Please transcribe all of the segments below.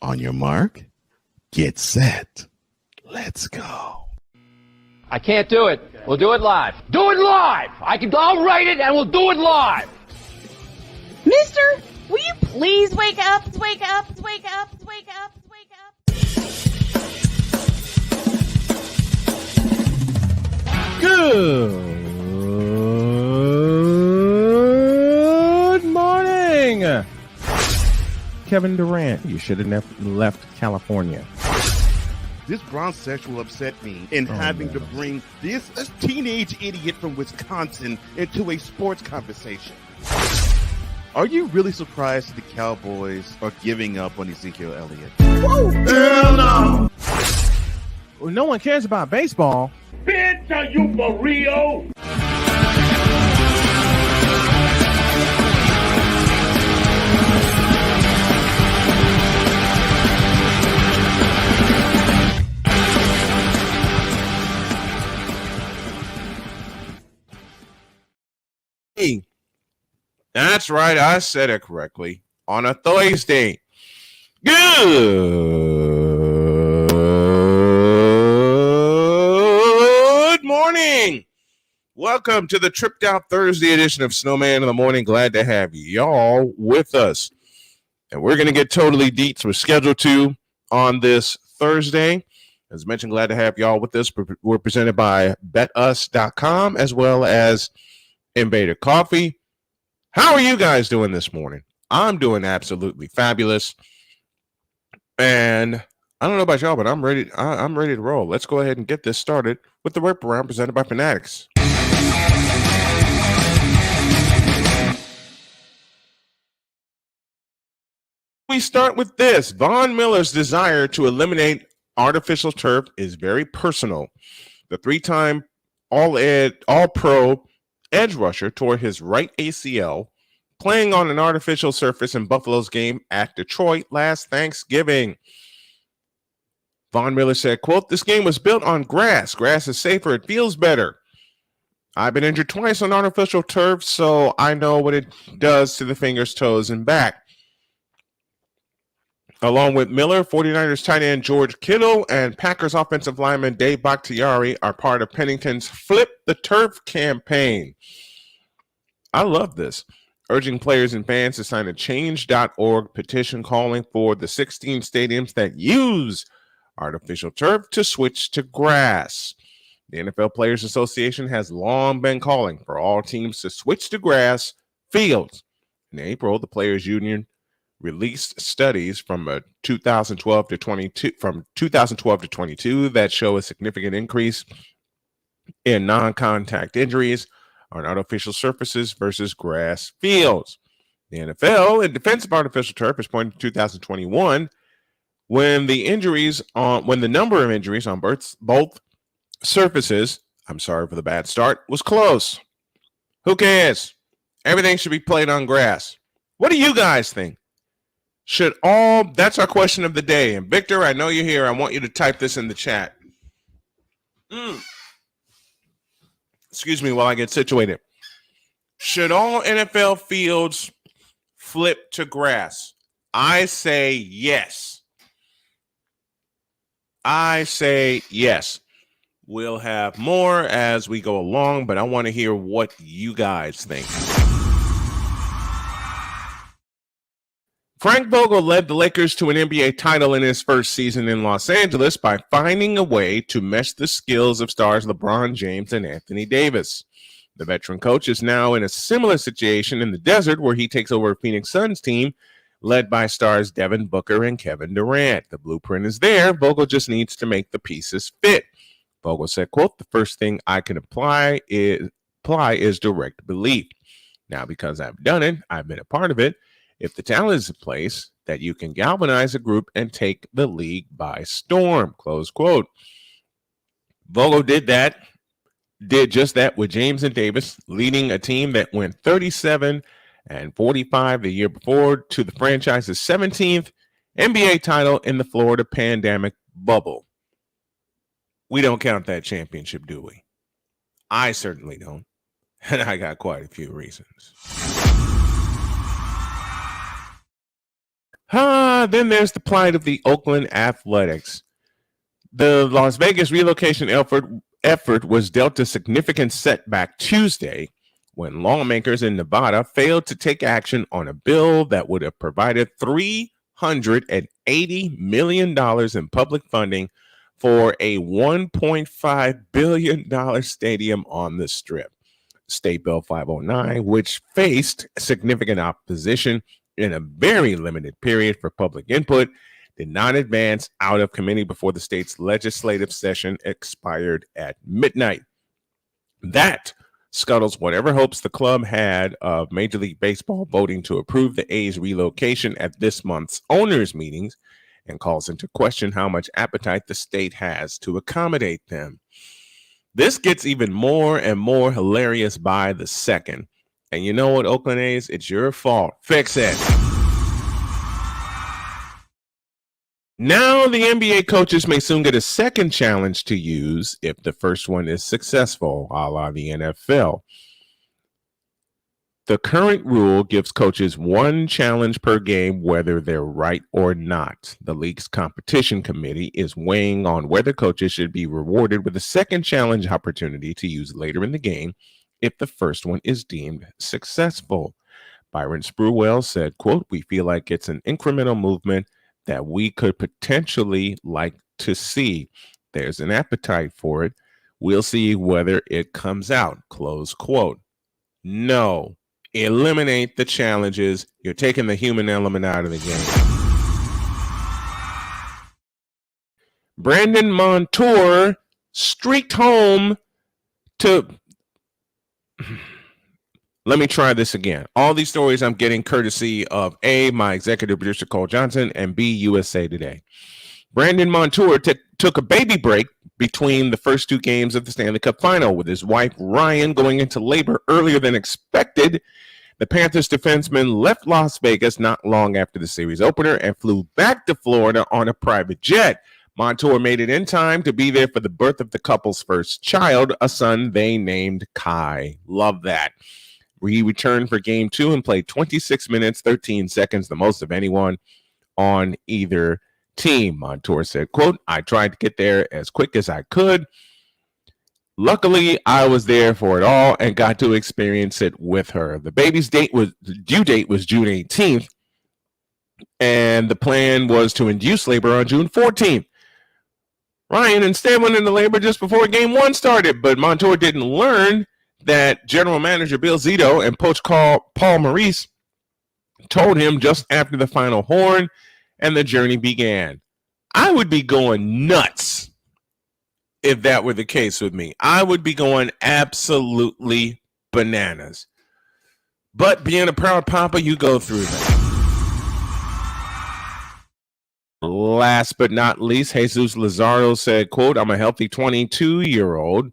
On your mark, get set. Let's go. I can't do it. We'll do it live. Do it live! I'll write it and we'll do it live! Mister, will you please wake up, wake up, wake up, wake up, wake up? Good morning. Kevin Durant, you should have left California. This Brownsexual upset me in having to bring this teenage idiot from Wisconsin into a sports conversation. Are you really surprised that the Cowboys are giving up on Ezekiel Elliott? Whoa. Hell no! Well, no one cares about baseball. Bitch, are you for real? That's right, I said it correctly. On a Thursday. Good morning. Welcome to the Tripped Out Thursday edition of Snowman in the Morning. Glad to have y'all with us. And we're going to get totally deets with Schedule 2 on this Thursday. As mentioned, glad to have y'all with us. We're presented by betus.com as well as Invader Coffee. How are you guys doing this morning? I'm doing absolutely fabulous. And I don't know about y'all, but I'm ready. I'm ready to roll. Let's go ahead and get this started with the Whip Around presented by Fanatics. We start with this. Von Miller's desire to eliminate artificial turf is very personal. The three-time All-Pro edge rusher tore his right ACL playing on an artificial surface in Buffalo's game at Detroit last Thanksgiving. Von Miller said, quote, "This game was built on grass. Grass is safer. It feels better. I've been injured twice on artificial turf, so I know what it does to the fingers, toes, and back." Along with Miller, 49ers tight end George Kittle and Packers offensive lineman Dave Bakhtiari are part of Pennington's Flip the Turf campaign. I love this. Urging players and fans to sign a change.org petition calling for the 16 stadiums that use artificial turf to switch to grass. The NFL Players Association has long been calling for all teams to switch to grass fields. In April, the Players Union released studies from 2012 to 22 that show a significant increase in non-contact injuries on artificial surfaces versus grass fields. The NFL, in defense of artificial turf, is pointing to 2021 when the number of injuries on both surfaces, I'm sorry for the bad start, was close. Who cares? Everything should be played on grass. What do you guys think? That's our question of the day. And Victor, I know you're here. I want you to type this in the chat. Excuse me while I get situated. Should all NFL fields flip to grass? I say yes. I say yes. We'll have more as we go along, but I want to hear what you guys think. Frank Vogel led the Lakers to an NBA title in his first season in Los Angeles by finding a way to mesh the skills of stars LeBron James and Anthony Davis. The veteran coach is now in a similar situation in the desert where he takes over a Phoenix Suns team led by stars Devin Booker and Kevin Durant. The blueprint is there. Vogel just needs to make the pieces fit. Vogel said, quote, "The first thing I can apply is direct belief. Now, because I've done it, I've been a part of it. If the talent is in place, that you can galvanize a group and take the league by storm," close quote. Vogel did just that with James and Davis, leading a team that went 37-45 the year before to the franchise's 17th NBA title in the Florida pandemic bubble. We don't count that championship, do we? I certainly don't. And I got quite a few reasons. Then there's the plight of the Oakland Athletics. The Las Vegas relocation effort was dealt a significant setback Tuesday when lawmakers in Nevada failed to take action on a bill that would have provided $380 million in public funding for a $1.5 billion stadium on the Strip. State Bill 509, which faced significant opposition in a very limited period for public input, did not advance out of committee before the state's legislative session expired at midnight. That scuttles whatever hopes the club had of Major League Baseball voting to approve the A's relocation at this month's owners' meetings and calls into question how much appetite the state has to accommodate them. This gets even more and more hilarious by the second. And you know what, Oakland A's? It's your fault. Fix it. Now the NBA coaches may soon get a second challenge to use if the first one is successful, a la the NFL. The current rule gives coaches one challenge per game, whether they're right or not. The league's competition committee is weighing on whether coaches should be rewarded with a second challenge opportunity to use later in the game if the first one is deemed successful. Byron Spruwell said, quote, "We feel like it's an incremental movement that we could potentially like to see. There's an appetite for it. We'll see whether it comes out," close quote. No. Eliminate the challenges. You're taking the human element out of the game. Brandon Montour streaked home to... Let me try this again. All these stories I'm getting courtesy of A, my executive producer Cole Johnson, and B, USA Today. Brandon Montour took a baby break between the first two games of the Stanley Cup Final, with his wife Ryan going into labor earlier than expected. The Panthers defenseman left Las Vegas not long after the series opener and flew back to Florida on a private jet. Montour made it in time to be there for the birth of the couple's first child, a son they named Kai. Love that. He returned for game 2 and played 26 minutes, 13 seconds, the most of anyone on either team. Montour said, quote, "I tried to get there as quick as I could. Luckily, I was there for it all and got to experience it with her. The baby's due date was June 18th, and the plan was to induce labor on June 14th. Ryan instead went into labor just before game 1 started, but Montour didn't learn that general manager Bill Zito and coach Paul Maurice told him just after the final horn, and the journey began. I would be going nuts if that were the case with me. I would be going absolutely bananas. But being a proud papa, you go through that. Last but not least, Jesus Lazaro said, quote, "I'm a healthy 22-year-old.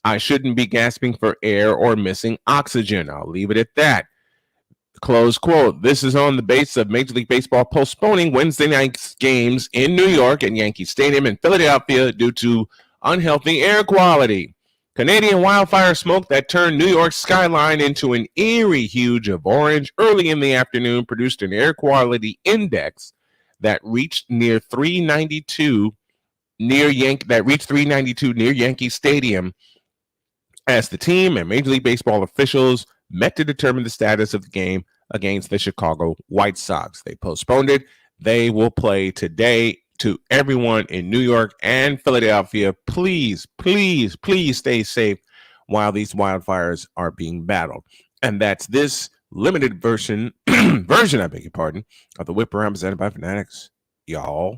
I shouldn't be gasping for air or missing oxygen. I'll leave it at that." Close quote. This is on the basis of Major League Baseball postponing Wednesday night's games in New York and Yankee Stadium in Philadelphia due to unhealthy air quality. Canadian wildfire smoke that turned New York's skyline into an eerie hue of orange early in the afternoon produced an air quality index that reached near 392 near Yankee Stadium as the team and Major League Baseball officials met to determine the status of the game against the Chicago White Sox. They postponed it. They will play today. To everyone in New York and Philadelphia, please, please, please stay safe while these wildfires are being battled. And that's this limited version, I beg your pardon, of the Whip Around presented by Fanatics. Y'all.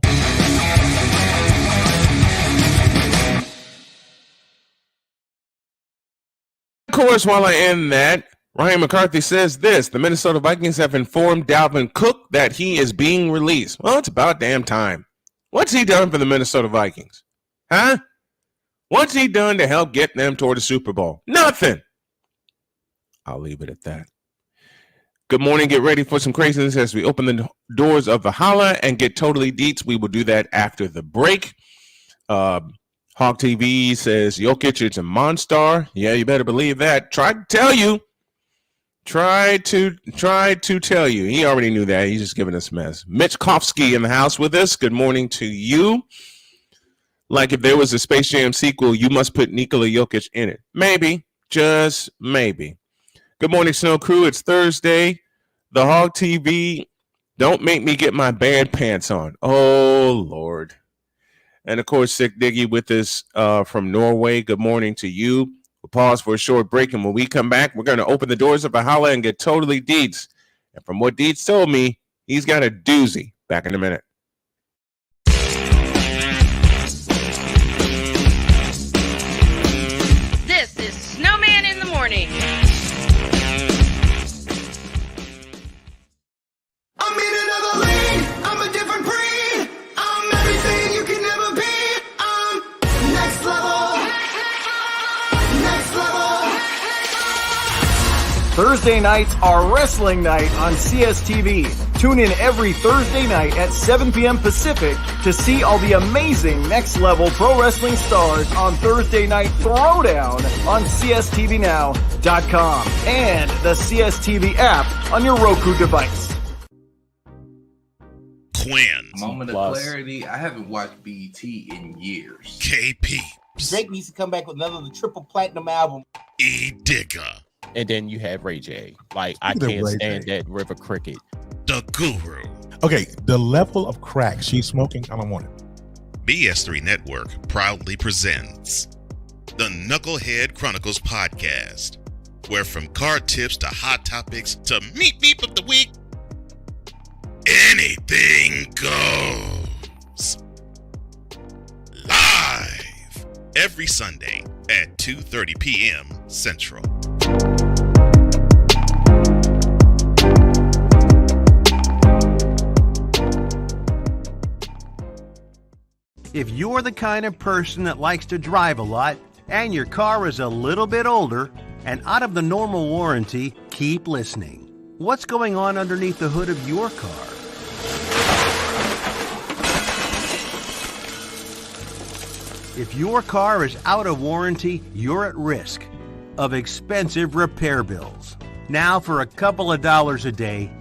Of course, while I end that, Ryan McCarthy says this: the Minnesota Vikings have informed Dalvin Cook that he is being released. Well, it's about damn time. What's he done for the Minnesota Vikings? Huh? What's he done to help get them toward the Super Bowl? Nothing. I'll leave it at that. Good morning. Get ready for some craziness as we open the doors of Valhalla and get totally deets. We will do that after the break. Hawk TV says Jokic is a monster. Yeah, you better believe that. Try to tell you. Try to tell you. He already knew that. He's just giving us mess. Mitch Kofsky in the house with us. Good morning to you. Like if there was a Space Jam sequel, you must put Nikola Jokic in it. Maybe. Just maybe. Good morning, Snow Crew. It's Thursday. The Hog TV. Don't make me get my band pants on. Oh, Lord. And, of course, Sick Diggy with us from Norway. Good morning to you. We'll pause for a short break, and when we come back, we're going to open the doors of Valhalla and get totally deets. And from what Deets told me, he's got a doozy. Back in a minute. This is Snowman in the morning. I'm in another lane. I'm a different breed. I'm everything you can never be. I'm next level. Next level. Thursday nights are wrestling night on CSTV. Tune in every Thursday night at 7 p.m. Pacific to see all the amazing Next Level Pro Wrestling stars on Thursday Night Throwdown on CSTVNow.com and the CSTV app on your Roku device. Quinn. Moment of clarity. I haven't watched BET in years. KP. Drake needs to come back with another triple platinum album. E Digger. And then you have Ray J. Like, I can't stand that River Cricket. The Guru. Okay, the level of crack she's smoking, I don't want it. BS3 Network proudly presents the Knucklehead Chronicles podcast, where from card tips to hot topics to meat beep of the week, anything goes. Live every Sunday at 2:30 p.m. Central. If you're the kind of person that likes to drive a lot and your car is a little bit older and out of the normal warranty, keep listening. What's going on underneath the hood of your car? If your car is out of warranty, you're at risk of expensive repair bills. Now, for a couple of dollars a day,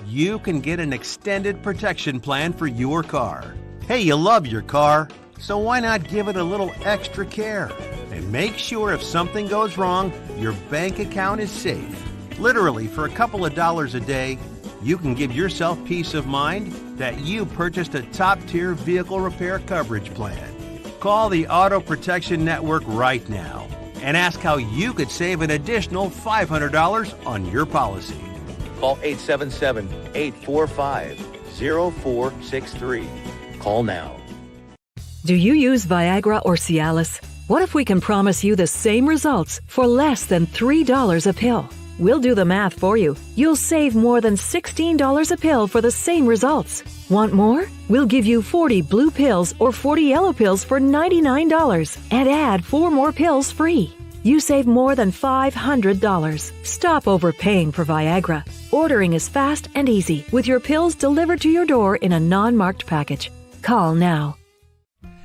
you can get an extended protection plan for your car. Hey, you love your car, so why not give it a little extra care? And make sure if something goes wrong, your bank account is safe. Literally, for a couple of dollars a day, you can give yourself peace of mind that you purchased a top-tier vehicle repair coverage plan. Call the Auto Protection Network right now and ask how you could save an additional $500 on your policy. Call 877-845-0463. Call now. Do you use Viagra or Cialis? What if we can promise you the same results for less than $3 a pill? We'll do the math for you. You'll save more than $16 a pill for the same results. Want more? We'll give you 40 blue pills or 40 yellow pills for $99 and add 4 more pills free. You save more than $500. Stop overpaying for Viagra. Ordering is fast and easy with your pills delivered to your door in a non-marked package. Call now.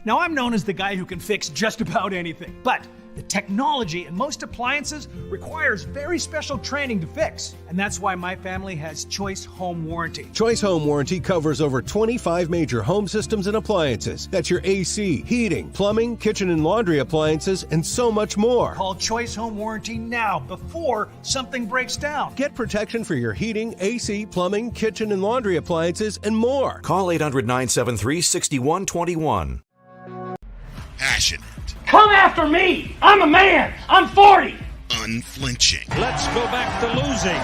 Now, I'm known as the guy who can fix just about anything, but The technology in most appliances requires very special training to fix, and that's why my family has Choice Home Warranty. Choice Home Warranty covers over 25 major home systems and appliances. That's your AC, heating, plumbing, kitchen and laundry appliances, and so much more. Call Choice Home Warranty now before something breaks down. Get protection for your heating, AC, plumbing, kitchen and laundry appliances, and more. Call 800-973-6121. Passionate. Come after me! I'm a man! I'm 40! Unflinching. Let's go back to losing.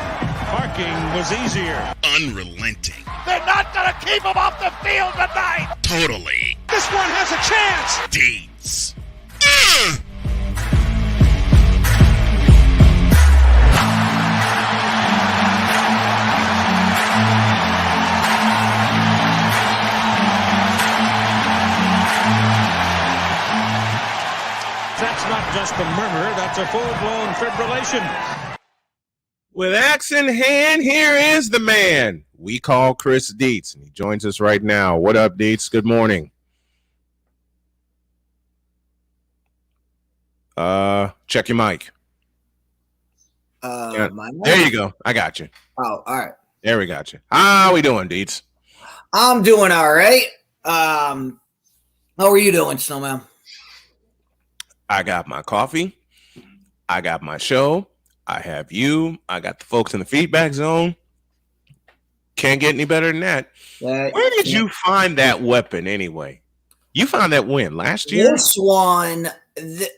Parking was easier. Unrelenting. They're not gonna keep him off the field tonight! Totally. This one has a chance! Deets. That's not just a murmur, that's a full-blown fibrillation. With axe in hand, here is the man we call Chris Dietz, and he joins us right now. What up, Dietz? Good morning. Check your mic. My mic? There you go. I got you. Oh, all right. There we got you. How we doing, Dietz? I'm doing all right. How are you doing, Snowman? I got my coffee. I got my show. I have you. I got the folks in the feedback zone. Can't get any better than that. Where did you find that weapon anyway? You found that when? Last year? This one, this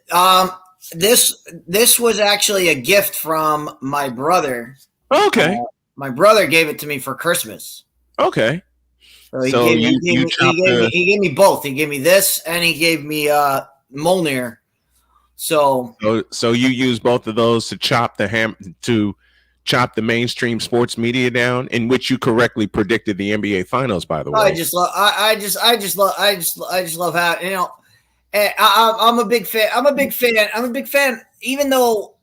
was actually a gift from my brother. Okay. My brother gave it to me for Christmas. Okay. So he gave me both. He gave me this and he gave me Mjolnir. So you use both of those to chop the mainstream sports media down, in which you correctly predicted the NBA Finals. By the way, I just love how, you know. I'm a big fan. I'm a big fan. Even though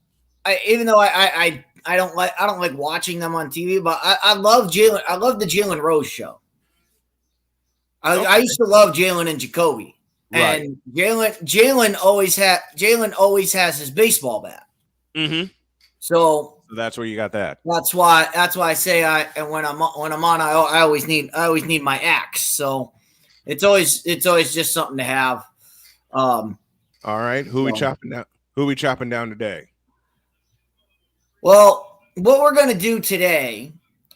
I don't like watching them on TV, but I love Jalen. I love the Jalen Rose show. I used to love Jalen and Jacoby. Right. And Jalen always has his baseball bat. Mm-hmm. So that's where you got that. That's why I say when I'm on I always need my axe. So it's always just something to have. All right, who we chopping down? Who we chopping down today? Well, what we're going to do today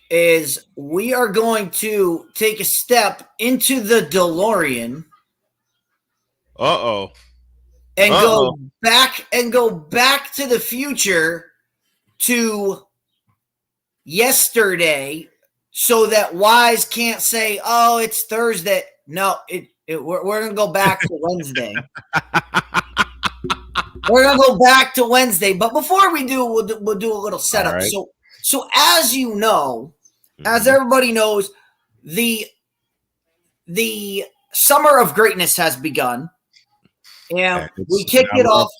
is we are going to take a step into the DeLorean. And go back to the future to yesterday, so that Wise can't say, "Oh, it's Thursday." No, we're gonna go back to Wednesday. We're gonna go back to Wednesday, but before we do, we'll do a little setup. Right. So as you know, as everybody knows, the Summer of Greatness has begun. And we kicked it off.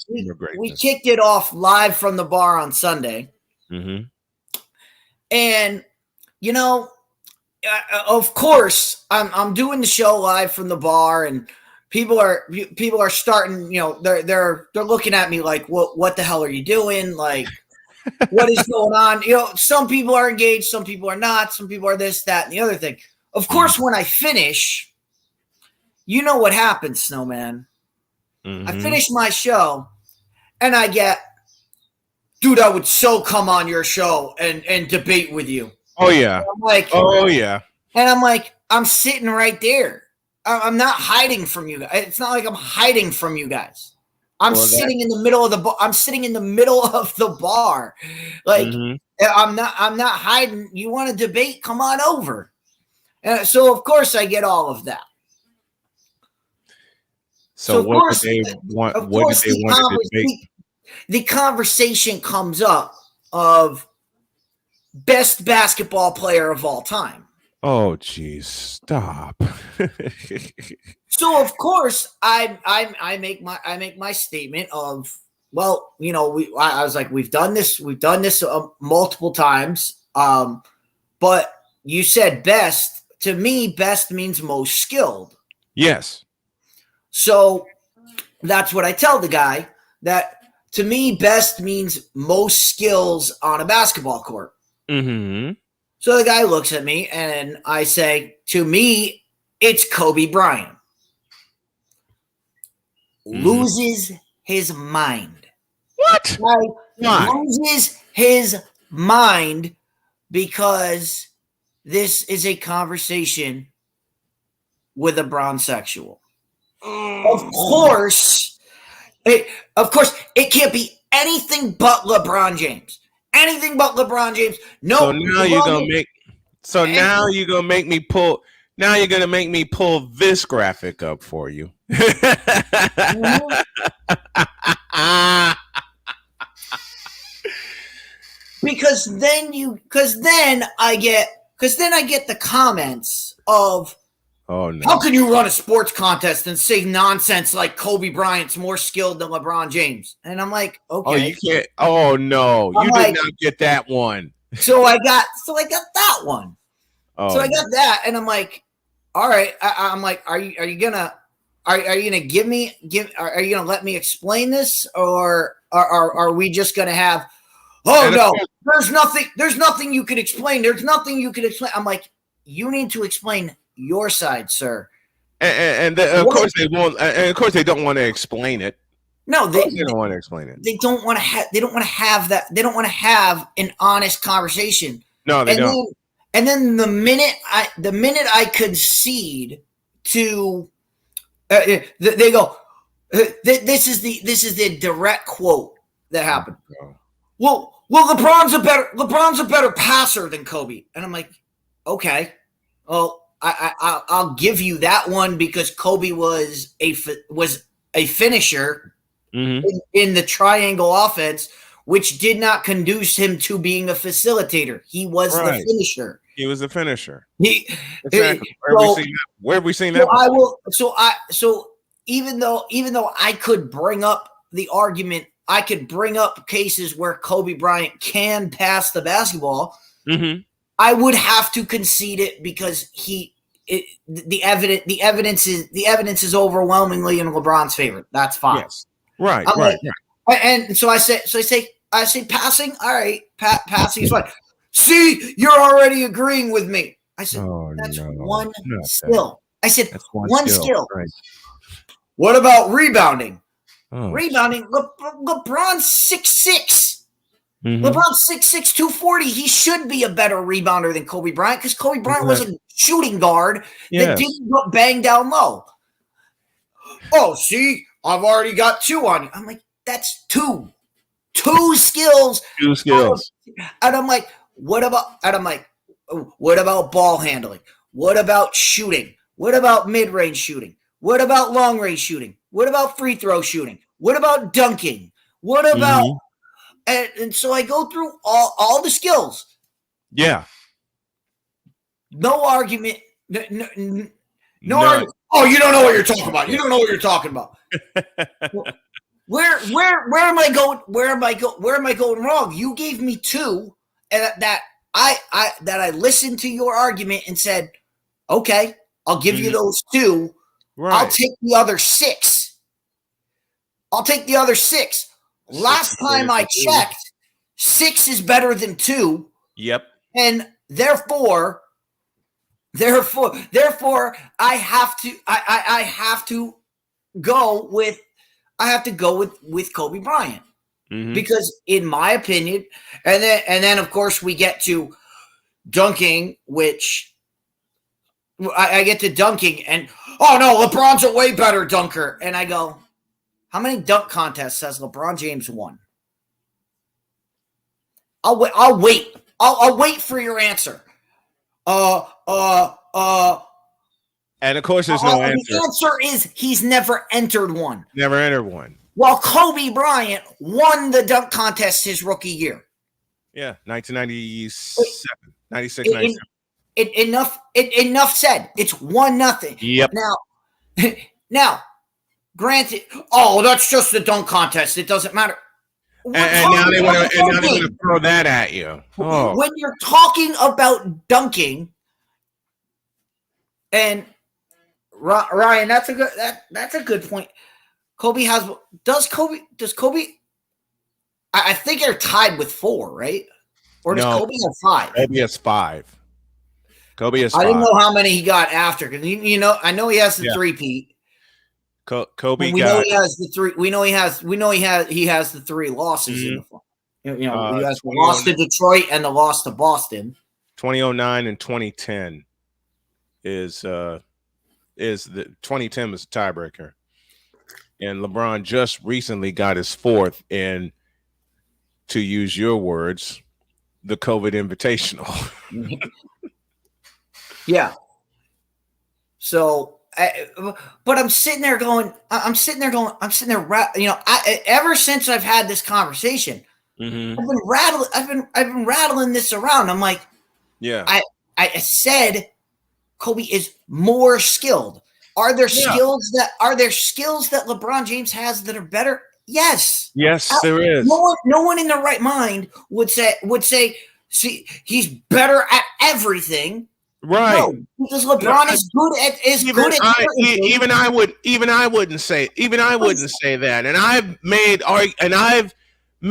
We kicked it off live from the bar on Sunday. Mm-hmm. And you know, of course, I'm doing the show live from the bar, and people are starting. You know, they're looking at me like, what the hell are you doing? Like, what is going on? You know, some people are engaged, some people are not, some people are this, that, and the other thing. Of course, when I finish, you know what happens, Snowman. Mm-hmm. I finish my show and I get, dude, I would so come on your show and debate with you. Oh, yeah. I'm like, oh, yeah. And I'm like, I'm sitting right there. I'm not hiding from you guys. It's not like I'm hiding from you guys. I'm sitting in the middle of the bar. I'm sitting in the middle of the bar. Like, I'm not hiding. You want to debate? Come on over. And so, of course, I get all of that. So what did they want? What did they want to debate? The conversation comes up of best basketball player of all time. Oh, geez, stop. So of course I make my statement of, well, you know, I was like, we've done this multiple times, but you said best. To me, best means most skilled. Yes. So that's what I tell the guy, that to me, best means most skills on a basketball court. Mm-hmm. So the guy looks at me and I say, to me, it's Kobe Bryant. Loses his mind. What? Why? Loses his mind because this is a conversation with a bronsexual. Of course, it can't be anything but LeBron James. Anything but LeBron James. No. So now you're gonna make. So now you're gonna make me pull. Now you're gonna make me pull this graphic up for you. Because then I get the comments of, oh no, how can you run a sports contest and say nonsense like Kobe Bryant's more skilled than LeBron James? And I'm like, okay. Oh, you can't. Oh no, you did not get that one. So I got that one. Oh, so I got that, and I'm like, all right. I'm like, are you gonna give me are you gonna let me explain this, or are we just gonna have? Oh no, there's nothing you can explain. There's nothing you can explain. I'm like, you need to explain your side, sir. And of course they won't. And of course they don't want to explain it. No, they don't want to explain it. They don't want to have. They don't want to have that. They don't want to have an honest conversation. No, they don't. And then the minute I concede to, they go. This is the direct quote that happened. Well, LeBron's a better passer than Kobe, and I'm like, okay, well, I'll give you that one because Kobe was a finisher in the triangle offense, which did not conduce him to being a facilitator. He was the finisher. He was a finisher. Exactly. Where have we seen that? So even though I could bring up the argument. I could bring up cases where Kobe Bryant can pass the basketball. Mm-hmm. I would have to concede it because the evidence is overwhelmingly in LeBron's favor. That's fine. Yes. Right. And so I say passing. All right, passing is fine. See, you're already agreeing with me. I said that's one skill. I said that's one skill. Right. What about rebounding? Rebounding, LeBron's 6'6". LeBron's 6'6", 240. He should be a better rebounder than Kobe Bryant because Kobe Bryant was a shooting guard that didn't get banged down low. Oh, see, I've already got two on you. I'm like, that's two skills. Two skills. And I'm like, what about ball handling? What about shooting? What about mid-range shooting? What about long-range shooting? What about free throw shooting? What about dunking? What about and so I go through all the skills. Yeah. No argument. No argument. Oh, you don't know what you're talking about. You don't know what you're talking about. Where am I going? Where am I going wrong? You gave me two, and that I listened to your argument and said, okay, I'll give you those two. Right. I'll take the other six. Last time I checked, 6 is better than 2. Yep. And therefore, I have to go with Kobe Bryant. Because in my opinion, and then of course we get to dunking, which I get to dunking, and oh no, LeBron's a way better dunker. And I go, how many dunk contests has LeBron James won? I'll wait. I'll wait for your answer. And of course, there's no answer. The answer is he's never entered one. Never entered one. While Kobe Bryant won the dunk contest his rookie year. Yeah, 1997, 96, 97. Enough said. It's 1-0. Yep. Now, granted, that's just the dunk contest. It doesn't matter. And now they want to throw that at you. Oh. When you're talking about dunking, and Ryan, that's a good point. Does Kobe I think they're tied with 4, right? Or does No. Kobe have 5? Kobe has 5. Kobe has 5. I didn't know how many he got after because I know he has the 3-peat. Kobe we got. know he has the 3. We know he has the 3 losses in the fall. He has the loss to Detroit and the loss to Boston. 2009 and 2010 is the 2010 was a tiebreaker, and LeBron just recently got his 4th in, to use your words, the COVID Invitational. Yeah. So, but I'm sitting there going, ever since I've had this conversation, Mm-hmm. I've been rattling this around. I'm like, yeah, I said Kobe is more skilled. Are there skills that LeBron James has that are better? Yes. Yes, there is. No one in their right mind would say, see, he's better at everything. Right. No, because LeBron is good at even I wouldn't say that. And I've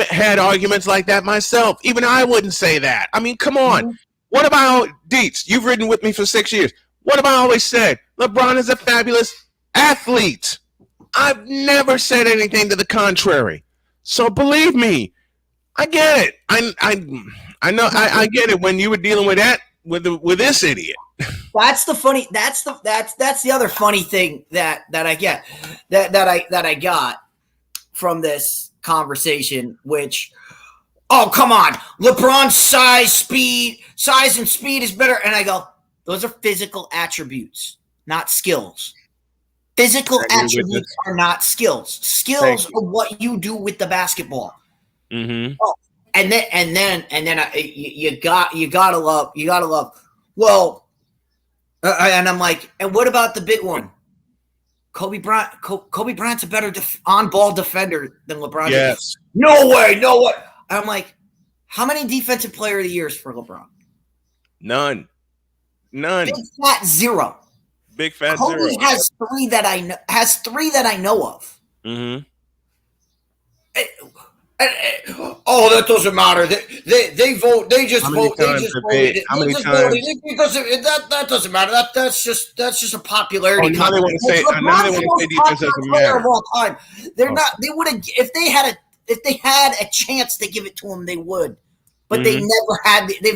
had arguments like that myself. Even I wouldn't say that. I mean, come on. Mm-hmm. What about Dietz? You've ridden with me for 6 years. What have I always said? LeBron is a fabulous athlete. I've never said anything to the contrary. So believe me, I get it. I know I get it when you were dealing with that with this idiot. That's the other funny thing that I get that I got from this conversation, which, oh, come on, LeBron's size and speed is better. And I go, those are physical attributes, not skills. Physical attributes are not skills. Skills are what you do with the basketball. Mm-hmm. Oh, and then you gotta love. Well, and I'm like, and what about the big one? Kobe Bryant. Kobe Bryant's a better on-ball defender than LeBron. Yes. No way. I'm like, how many defensive player of the years for LeBron? None. Big fat 0. Big fat Kobe 0. has 3 that I know. Has 3 that I know of. Mm-hmm. Oh, that doesn't matter. They vote. They just vote. They just voted. How many times? Because that doesn't matter. That's just a popularity. Now they want to say defense doesn't matter. Of all time. They're not. They would have if they had a chance to give it to him. They would, but they've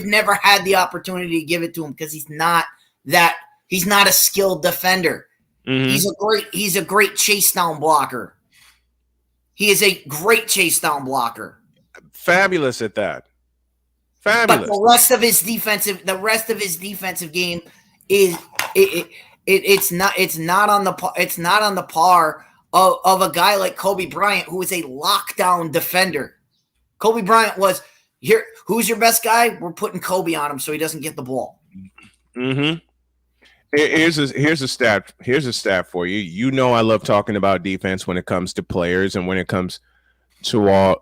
never had the opportunity to give it to him because he's not a skilled defender. Mm-hmm. He's a great chase down blocker. He is a great chase down blocker. Fabulous at that. Fabulous. But the rest of his defensive game is it's not on the par of a guy like Kobe Bryant, who is a lockdown defender. Kobe Bryant was here. Who's your best guy? We're putting Kobe on him so he doesn't get the ball. Mm-hmm. Here's a stat for you. You know I love talking about defense when it comes to players and when it comes to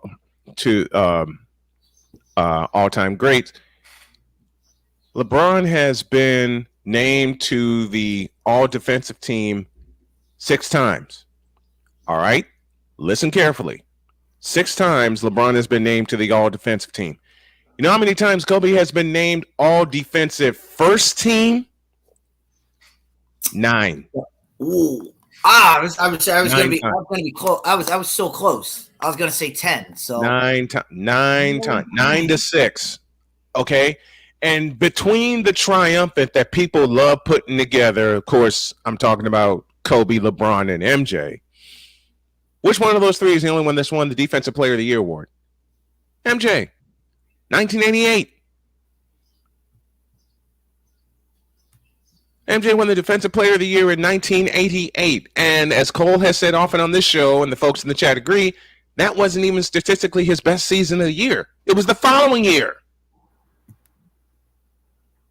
all-time greats. LeBron has been named to the all-defensive team 6 times. All right? Listen carefully. 6 times LeBron has been named to the all-defensive team. You know how many times Kobe has been named all-defensive first team? 9. Ooh. I was going to be close. I was so close. I was going to say 10. So 9 times. 9 to 6. Okay. And between the triumphant that people love putting together, of course, I'm talking about Kobe, LeBron, and MJ. Which one of those 3 is the only one that's won the Defensive Player of the Year award? MJ. 1988. MJ won the Defensive Player of the Year in 1988. And as Cole has said often on this show, and the folks in the chat agree, that wasn't even statistically his best season of the year. It was the following year.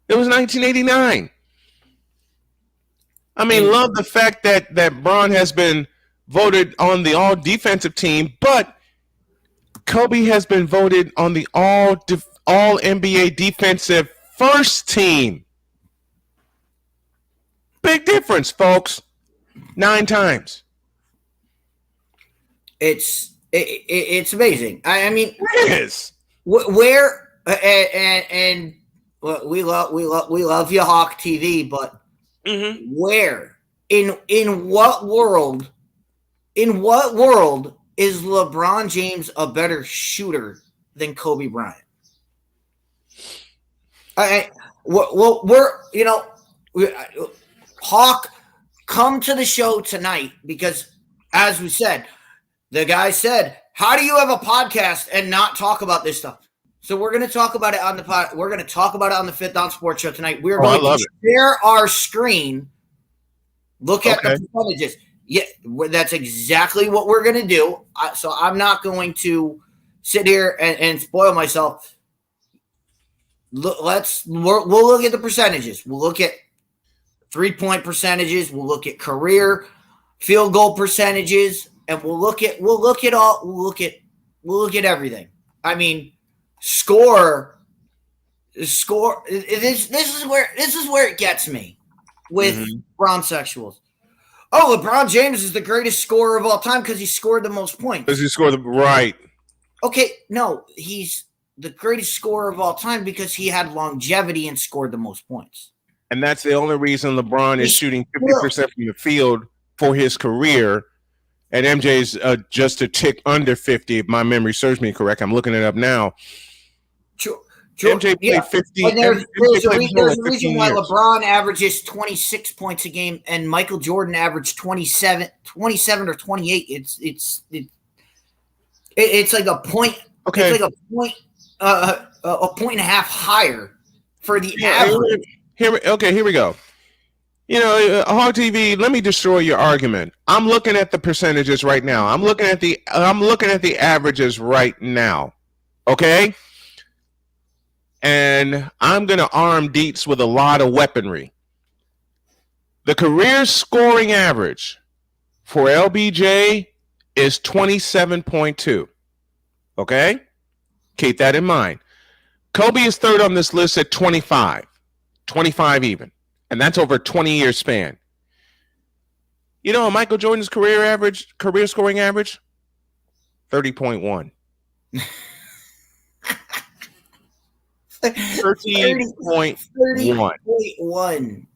It was 1989. I mean, love the fact that Bron has been voted on the all-defensive team, but Kobe has been voted on the all-NBA defensive first team. Big difference, folks. 9 times. It's It's amazing. I mean, it is. Where and we love you, Hawk TV, but where in what world is LeBron James a better shooter than Kobe Bryant? Hawk, come to the show tonight because, as we said, the guy said, "How do you have a podcast and not talk about this stuff?" So we're going to talk about it on the pod. We're going to talk about it on the Fifth Down Sports Show tonight. We're going to share our screen. Look at the percentages. Yeah, that's exactly what we're going to do. So I'm not going to sit here and spoil myself. We'll look at the percentages. We'll look at 3-point percentages. We'll look at career field goal percentages, and we'll look at everything. I mean, score. This is where it gets me with LeBron sexuals. Oh, LeBron James is the greatest scorer of all time because he scored the most points. Because he scored right. Okay, no, he's the greatest scorer of all time because he had longevity and scored the most points. And that's the only reason LeBron is shooting 50% from the field for his career. And MJ's just a tick under 50, if my memory serves me correct. I'm looking it up now. MJ played 50. And there's a reason why LeBron averages 26 points a game and Michael Jordan averaged 27 or 28. It's like a point. Okay. It's like a point and a half higher for the average. Here we go. Hog TV, let me destroy your argument. I'm looking at the percentages right now. I'm looking at the averages right now. Okay? And I'm going to arm Dietz with a lot of weaponry. The career scoring average for LBJ is 27.2. Okay? Keep that in mind. Kobe is third on this list at 25 even. And that's over a 20-year span. Michael Jordan's career scoring average? 30.1. 30.1.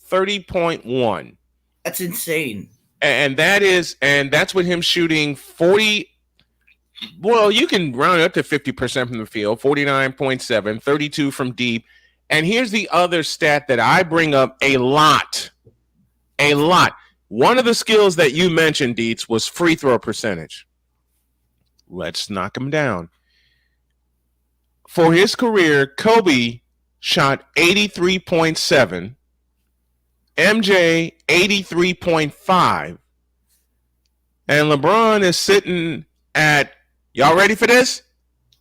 30.1. That's insane. And that's with him shooting 40. Well, you can round it up to 50% from the field, 49.7, 32 from deep. And here's the other stat that I bring up a lot. One of the skills that you mentioned, Dietz, was free throw percentage. Let's knock him down. For his career, Kobe shot 83.7, MJ 83.5, and LeBron is sitting at, y'all ready for this?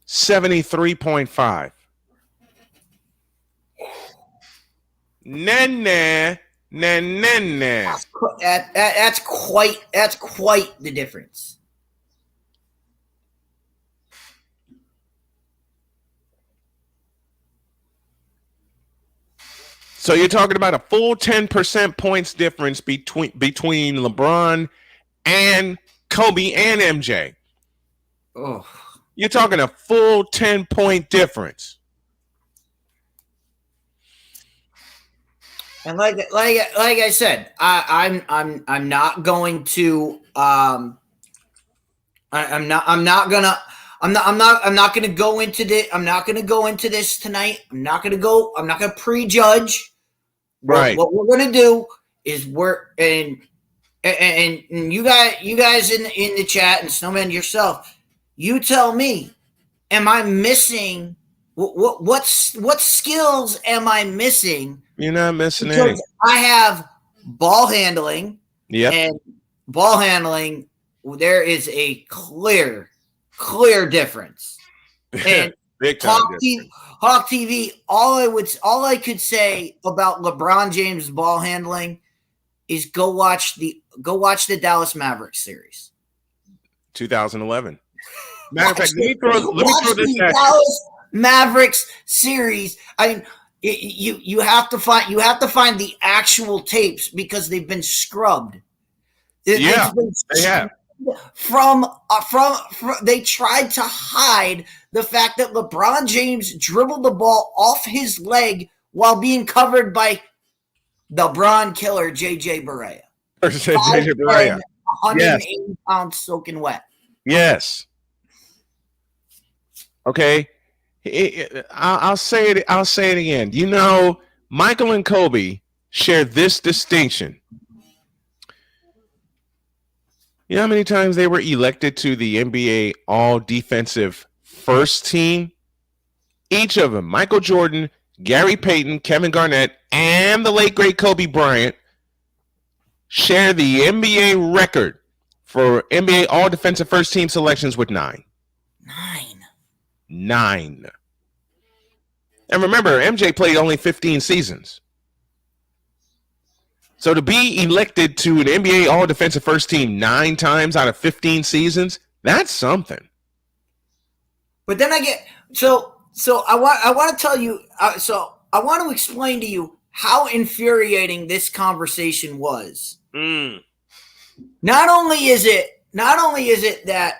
73.5. Nah. That's quite the difference. So you're talking about a full 10% points difference between LeBron and Kobe and MJ. Oh, you're talking a full 10-point difference. And like I said, I'm not going to I'm not gonna go into this. I'm not gonna go into this tonight. I'm not gonna prejudge. Right. What we're gonna do is and you guys in the chat and Snowman yourself, you tell me, am I missing what skills am I missing? You're not missing any. I have ball handling. Yep. And ball handling, there is a clear difference. And Hawk TV, all I could say about LeBron James ball handling is go watch the Dallas Mavericks series. 2011. Matter of fact, let me throw this at Dallas Mavericks series. I mean, you have to find the actual tapes because they've been scrubbed. They have. from they tried to hide the fact that LeBron James dribbled the ball off his leg while being covered by the Bron killer, JJ Barea. JJ Barea. 180 pounds soaking wet. Yes. Okay. I'll say it. I'll say it again. You know, Michael and Kobe share this distinction. You know how many times they were elected to the NBA All Defensive First Team? Each of them, Michael Jordan, Gary Payton, Kevin Garnett, and the late great Kobe Bryant, share the NBA record for NBA All Defensive First Team selections with 9. 9. And remember, MJ played only 15 seasons. So to be elected to an NBA All Defensive First Team 9 times out of 15 seasons, that's something. But then I get so I want to tell you so I want to explain to you how infuriating this conversation was. Not only is it that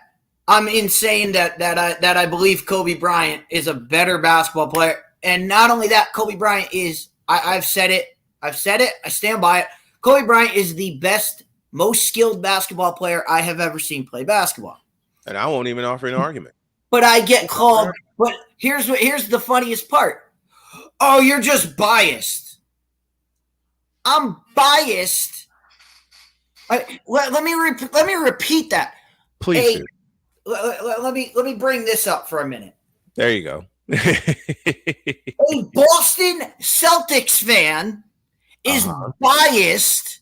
I'm insane that I believe Kobe Bryant is a better basketball player, and not only that, Kobe Bryant is I've said it, I stand by it. Kobe Bryant is the best, most skilled basketball player I have ever seen play basketball. And I won't even offer an argument. But I get called. But here's the funniest part. Oh, you're just biased. I'm biased. Let me repeat that. Please do. Let me bring this up for a minute. There you go. A Boston Celtics fan is biased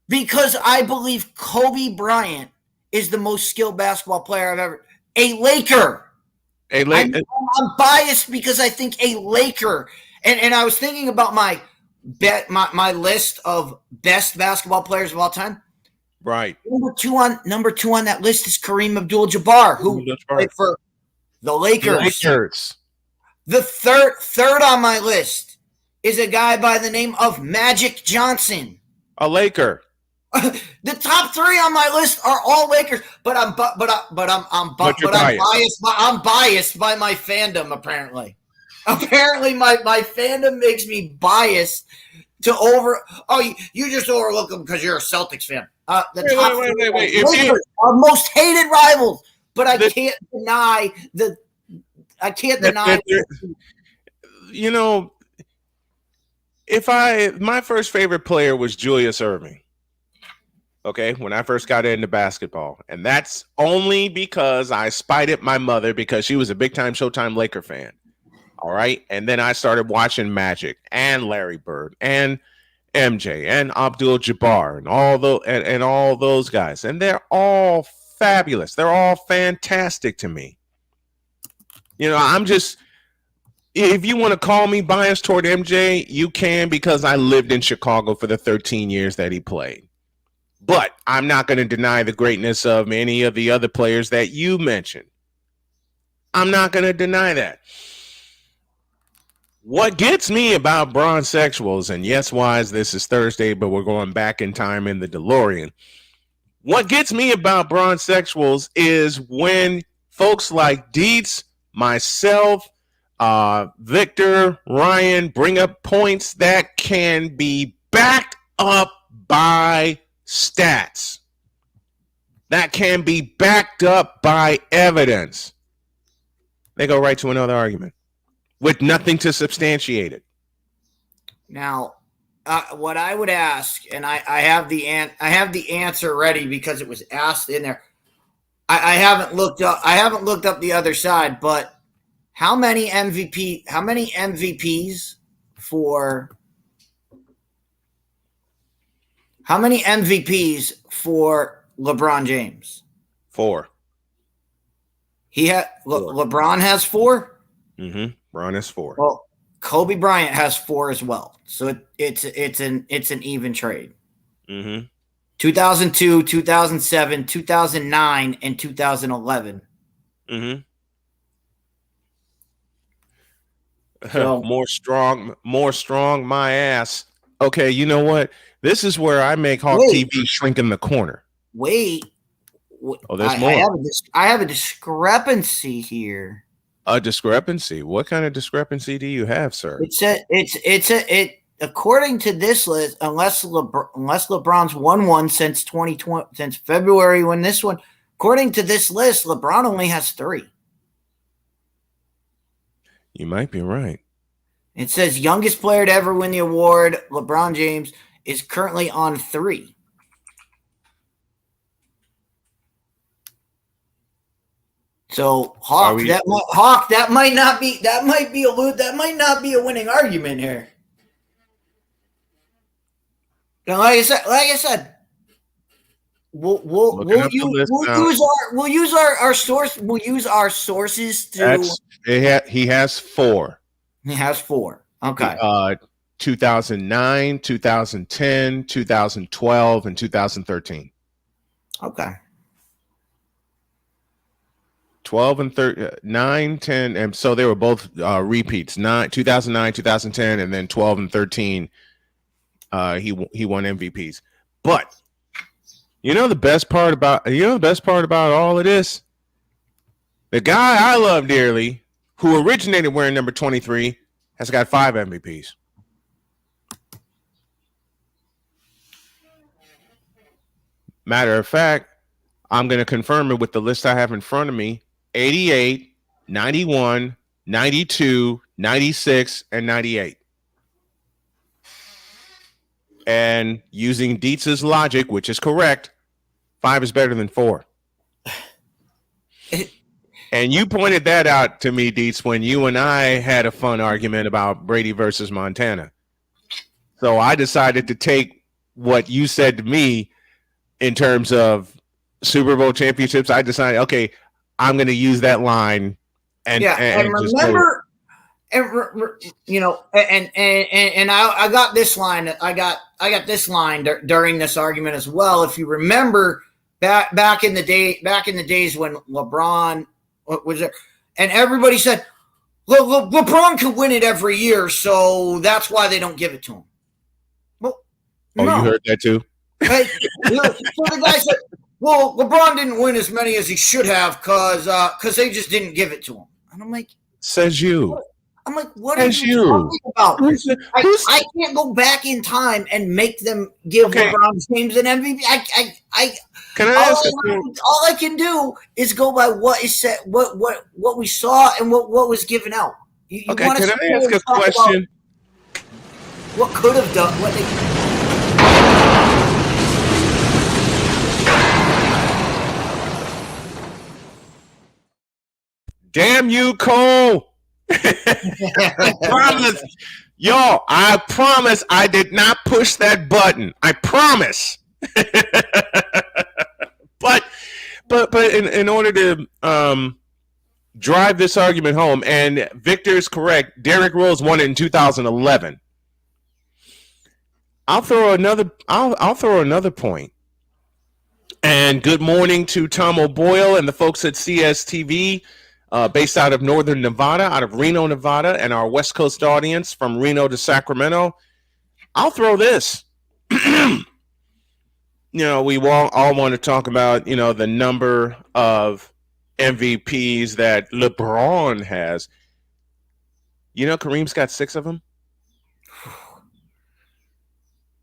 because I believe Kobe Bryant is the most skilled basketball player I've ever. A Laker. I'm biased because I think a Laker. And I was thinking about my list of best basketball players of all time. Right. Number two on that list is Kareem Abdul-Jabbar, who played for the Lakers. The third on my list is a guy by the name of Magic Johnson. A Laker. The top 3 on my list are all Lakers, but I'm biased by my fandom. Apparently my fandom makes me biased to over. Oh, you just overlook them because you're a Celtics fan. Wait. Lakers are most hated rivals, but I can't deny the. I can't deny. You know, my first favorite player was Julius Erving. Okay, when I first got into basketball, and that's only because I spited my mother because she was a big time Showtime Laker fan. All right, and then I started watching Magic and Larry Bird and MJ and Abdul-Jabbar and all those guys, and they're all fabulous. They're all fantastic to me. You know, I'm just, if you want to call me biased toward MJ, you can, because I lived in Chicago for the 13 years that he played. But I'm not going to deny the greatness of any of the other players that you mentioned. I'm not going to deny that. What gets me about bronzexuals, and yes, Wise, this is Thursday, but we're going back in time in the DeLorean. What gets me about bronzexuals is when folks like Dietz, myself, Victor, Ryan bring up points that can be backed up by stats, that can be backed up by evidence. They go right to another argument with nothing to substantiate it. Now, what I would ask, and I have the answer ready because it was asked in there. I haven't looked up the other side, but how many MVPs for LeBron James? 4. LeBron has 4? Mm-hmm. LeBron has 4. Well, Kobe Bryant has 4 as well. So it's an even trade. Mm-hmm. 2002, 2007, 2009, and 2011. Mm-hmm. So, more strong, my ass. Okay, you know what? This is where I make Hawk TV shrink in the corner. Wait. Oh, there's more. I have a discrepancy here. A discrepancy? What kind of discrepancy do you have, sir? It according to this list, unless LeBron's won one since 2020, since February when this one, according to this list, LeBron only has 3. You might be right. It says youngest player to ever win the award, LeBron James, is currently on 3. So Hawk, that might not be a winning argument here. Now, like I said, we'll use our sources to. He has 4. He has 4. Okay. 2009, 2010, 2012, and 2013. Okay. 12 and 9, 10, and so they were both repeats. 2009, 2010, and then 12 and 13. He won MVPs. But the best part about all of this, the guy I love dearly, who originated wearing number 23, has got 5 MVPs. Matter of fact, I'm going to confirm it with the list I have in front of me. 88, 91, 92, 96, and 98. And using Dietz's logic, which is correct, 5 is better than 4. And you pointed that out to me, Dietz, when you and I had a fun argument about Brady versus Montana. So I decided to take what you said to me in terms of Super Bowl championships. I decided, okay, I'm going to use that line, and remember, I got this line. I got this line during this argument as well. If you remember, back in the days when LeBron was there, and everybody said, LeBron can win it every year, so that's why they don't give it to him. Well, you heard that too? Right? So the guy said, well, LeBron didn't win as many as he should have because they just didn't give it to him. And I'm like, says you. I'm like, what are you talking about? I can't go back in time and make them give LeBron James an MVP. All I can do is go by what is said, what we saw, and what was given out. You can I ask a question? What could have done? What they. Damn you, Cole. I promise I did not push that button. I promise. but in order to drive this argument home, and Victor is correct, Derrick Rose won it in 2011. I'll throw another point. And good morning to Tom O'Boyle and the folks at CSTV. Based out of Northern Nevada, out of Reno, Nevada, and our West Coast audience from Reno to Sacramento. I'll throw this. We all want to talk about, the number of MVPs that LeBron has. Kareem's got 6 of them.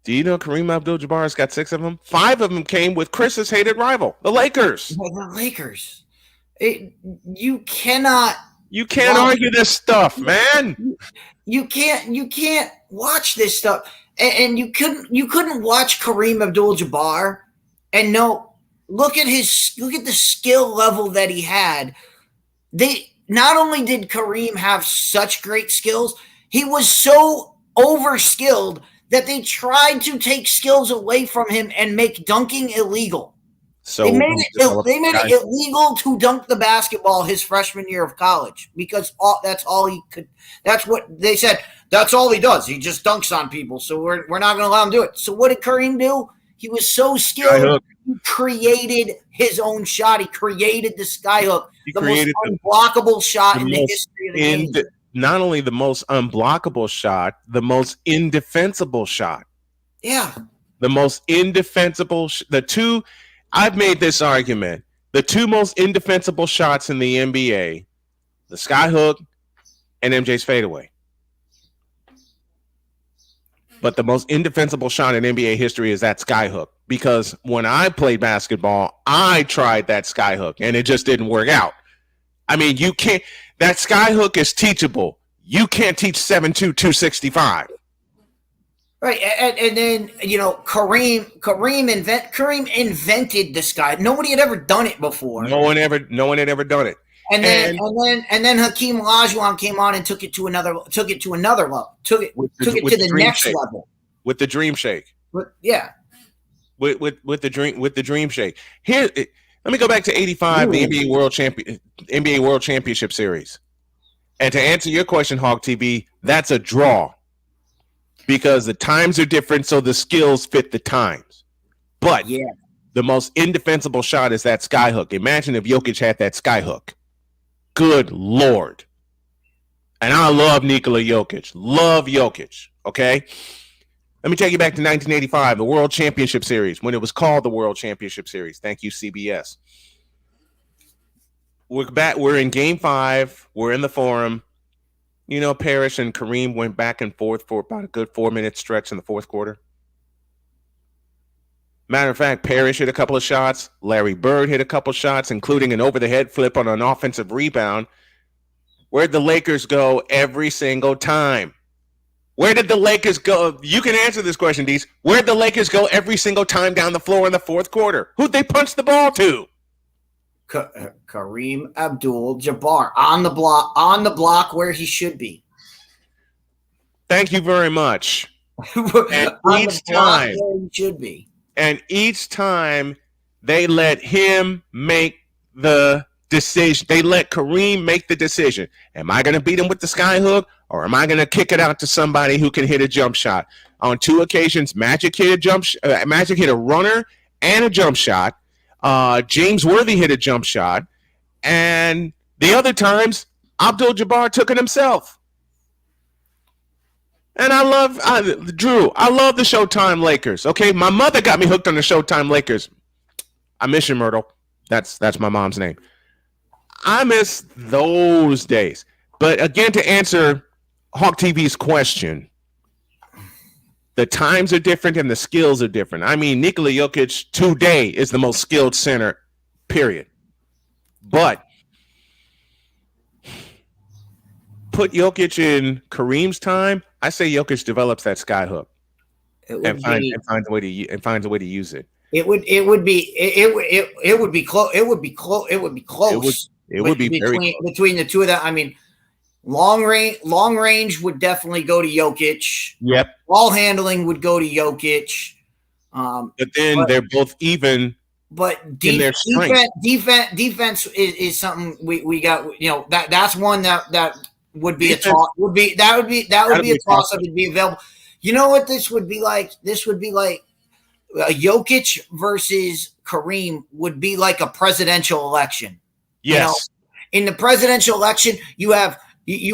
Do you know Kareem Abdul-Jabbar's got 6 of them? 5 of them came with Chris's hated rival, the Lakers. The Lakers. You can't argue this stuff, man. You can't watch this stuff, and you couldn't watch Kareem Abdul-Jabbar and look at the skill level that he had. Not only did Kareem have such great skills, he was so overskilled that they tried to take skills away from him and make dunking illegal. So they made it illegal to dunk the basketball his freshman year of college because that's all he could. That's what they said. That's all he does. He just dunks on people. So we're not going to allow him to do it. So what did Kareem do? He was so skilled. He created his own shot. He created the skyhook, the most unblockable shot in the history of the game. Not only the most unblockable shot, the most indefensible shot. Yeah. The most indefensible. The two. I've made this argument the two most indefensible shots in the NBA, the skyhook and MJ's fadeaway. But the most indefensible shot in NBA history is that skyhook, because when I played basketball, I tried that skyhook and it just didn't work out. I mean, you can't. That skyhook is teachable. You can't teach 7'2", 265. Right, and then Kareem invented the sky. Nobody had ever done it before. No one had ever done it. And then Hakeem Olajuwon came on and took it to another level. Took it to the next level with the Dream Shake. With the Dream Shake. Here, let me go back to '85, the NBA World Championship Series. And to answer your question, Hawk TV, that's a draw, because the times are different, so the skills fit the times. But the most indefensible shot is that skyhook. Imagine if Jokic had that skyhook. Good Lord. And I love Nikola Jokic. Love Jokic. Okay? Let me take you back to 1985, the World Championship Series, when it was called the World Championship Series. Thank you, CBS. We're back. We're in Game 5. We're in the Forum. You know, Parrish and Kareem went back and forth for about a good 4-minute stretch in the fourth quarter. Matter of fact, Parrish hit a couple of shots. Larry Bird hit a couple of shots, including an over-the-head flip on an offensive rebound. Where'd the Lakers go every single time? Where did the Lakers go? You can answer this question, Dees. Where'd the Lakers go every single time down the floor in the fourth quarter? Who'd they punch the ball to? Kareem Abdul-Jabbar on the block where he should be. Thank you very much. And each time where he should be. And each time they let him make the decision. They let Kareem make the decision. Am I going to beat him with the skyhook, or am I going to kick it out to somebody who can hit a jump shot? On 2 occasions, Magic hit a runner and a jump shot. James Worthy hit a jump shot. And the other times, Abdul-Jabbar took it himself. And I love Drew. I love the Showtime Lakers. Okay, my mother got me hooked on the Showtime Lakers. I miss you, Myrtle. That's my mom's name. I miss those days. But again, to answer Hawk TV's question, the times are different and the skills are different. I mean, Nikola Jokic today is the most skilled center, period. But put Jokic in Kareem's time, I say Jokic develops that skyhook and finds a way to use it. It would be close. It would be close. It would be between the two of them. I mean, long range would definitely go to Jokic. Yep. Ball handling would go to Jokic. But then they're both even. But in their strength. Defense is something we got. You know, that's one that would be a toss. Would be a toss up. Would be available. You know what this would be like? This would be like Jokic versus Kareem would be like a presidential election. Yes. You know, in the presidential election, you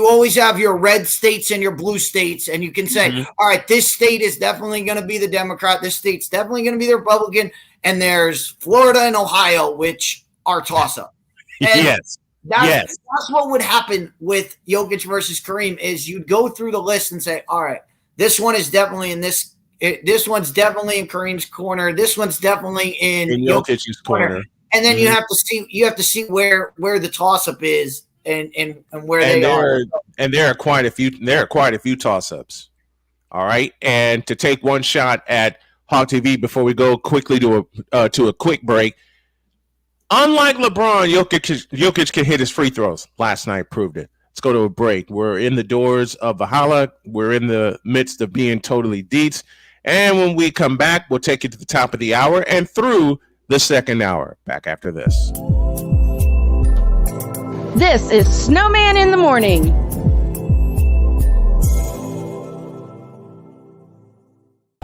always have your red states and your blue states, and you can say, all right, this state is definitely going to be the Democrat. This state's definitely going to be the Republican. And there's Florida and Ohio, which are toss-up. Yes. That's what would happen with Jokic versus Kareem is you'd go through the list and say, all right, this one is definitely in this one's definitely in Kareem's corner. This one's definitely in Jokic's corner. And then you have to see where the toss-up is and where they are. And there are quite a few toss-ups. All right. And to take one shot at Hawk TV before we go quickly to a quick break. Unlike LeBron, Jokic can hit his free throws. Last night proved it. Let's go to a break. We're in the doors of Valhalla. We're in the midst of being totally deets. And when we come back, we'll take you to the top of the hour and through the second hour. Back after this. This is Snowman in the Morning.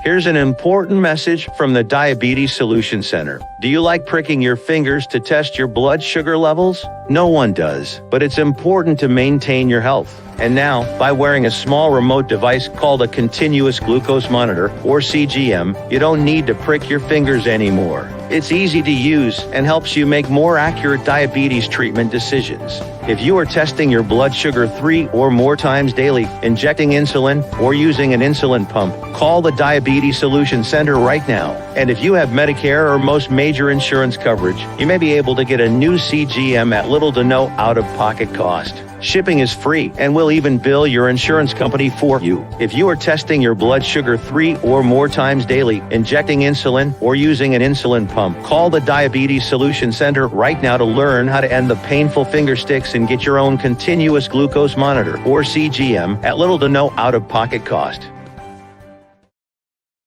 Here's an important message from the Diabetes Solution Center. Do you like pricking your fingers to test your blood sugar levels? No one does, but it's important to maintain your health. And now, by wearing a small remote device called a continuous glucose monitor, or CGM, you don't need to prick your fingers anymore. It's easy to use and helps you make more accurate diabetes treatment decisions. If you are testing your blood sugar 3 or more times daily, injecting insulin, or using an insulin pump, call the Diabetes Solution Center right now. And if you have Medicare or most major insurance coverage, you may be able to get a new CGM at little to no out-of-pocket cost. Shipping is free, and we'll even bill your insurance company for you. If you are testing your blood sugar 3 or more times daily, injecting insulin, or using an insulin pump, call the Diabetes Solution Center right now to learn how to end the painful finger sticks and get your own continuous glucose monitor, or CGM, at little to no out-of-pocket cost.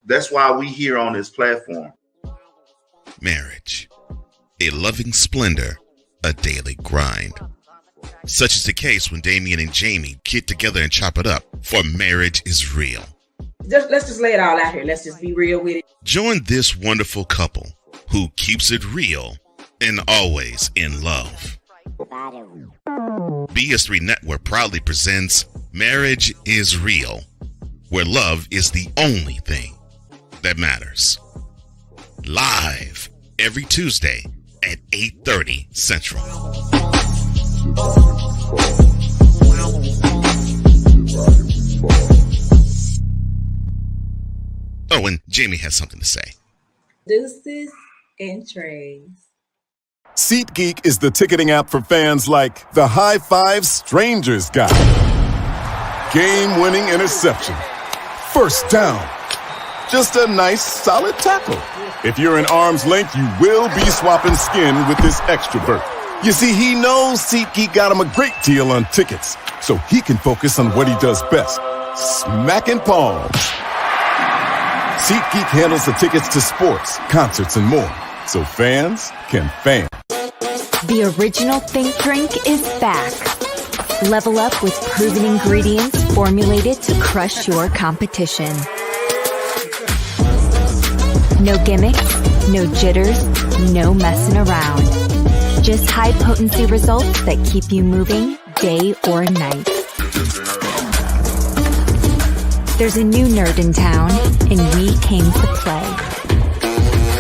That's why we here on this platform. Marriage, a loving splendor, a daily grind. Such is the case when Damien and Jamie get together and chop it up, for marriage is real. Let's just lay it all out here. Let's just be real with it. Join this wonderful couple who keeps it real and always in love. BS3 Network proudly presents Marriage is Real, where love is the only thing that matters. Live every Tuesday at 8:30 Central. Oh, and Jamie has something to say. Deuces and trays. SeatGeek is the ticketing app for fans like the High Five Strangers guy. Game-winning interception. First down. Just a nice, solid tackle. If you're in arm's length, you will be swapping skin with this extrovert. You see, he knows SeatGeek got him a great deal on tickets, so he can focus on what he does best, smacking palms. SeatGeek handles the tickets to sports, concerts, and more, so fans can fan. The original Think drink is back. Level up with proven ingredients formulated to crush your competition. No gimmicks, no jitters, no messing around. Just high-potency results that keep you moving day or night. There's a new nerd in town, and we came to play.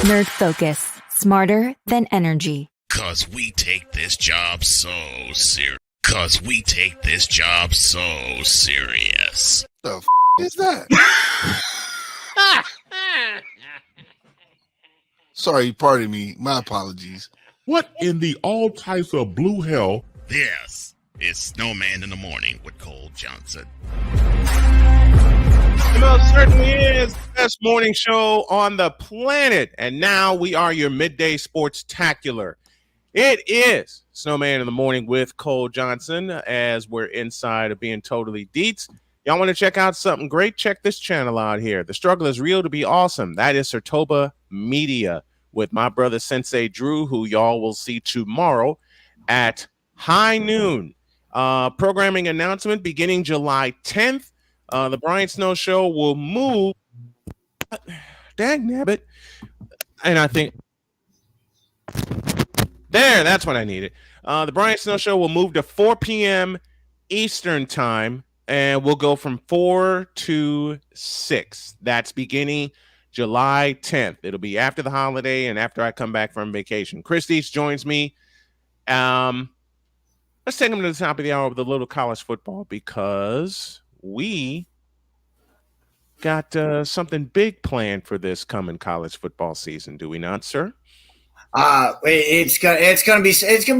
Nerd Focus. Smarter than energy. 'Cause we take this job so serious. 'Cause we take this job so serious. The f*** is that? Sorry, pardon me. My apologies. What in the all types of blue hell? This is Snowman in the Morning with Cole Johnson. It most certainly is the best morning show on the planet. And now we are your midday sports-tacular. It is Snowman in the Morning with Cole Johnson, as we're inside of being totally deets. Y'all want to check out something great? Check this channel out here. The struggle is real to be awesome. That is Sertoba Media with my brother Sensei Drew, who y'all will see tomorrow at high noon. Programming announcement beginning July 10th. The Brian Snow Show will move. Dang nabbit. And I think there, that's what I needed. The Brian Snow Show will move to 4 p.m. Eastern time, and we'll go from 4 to 6. That's beginning July 10th. It'll be after the holiday and after I come back from vacation. Chris Dees joins me. Let's take him to the top of the hour with a little college football, because we got something big planned for this coming college football season, do we not, sir? It's gonna be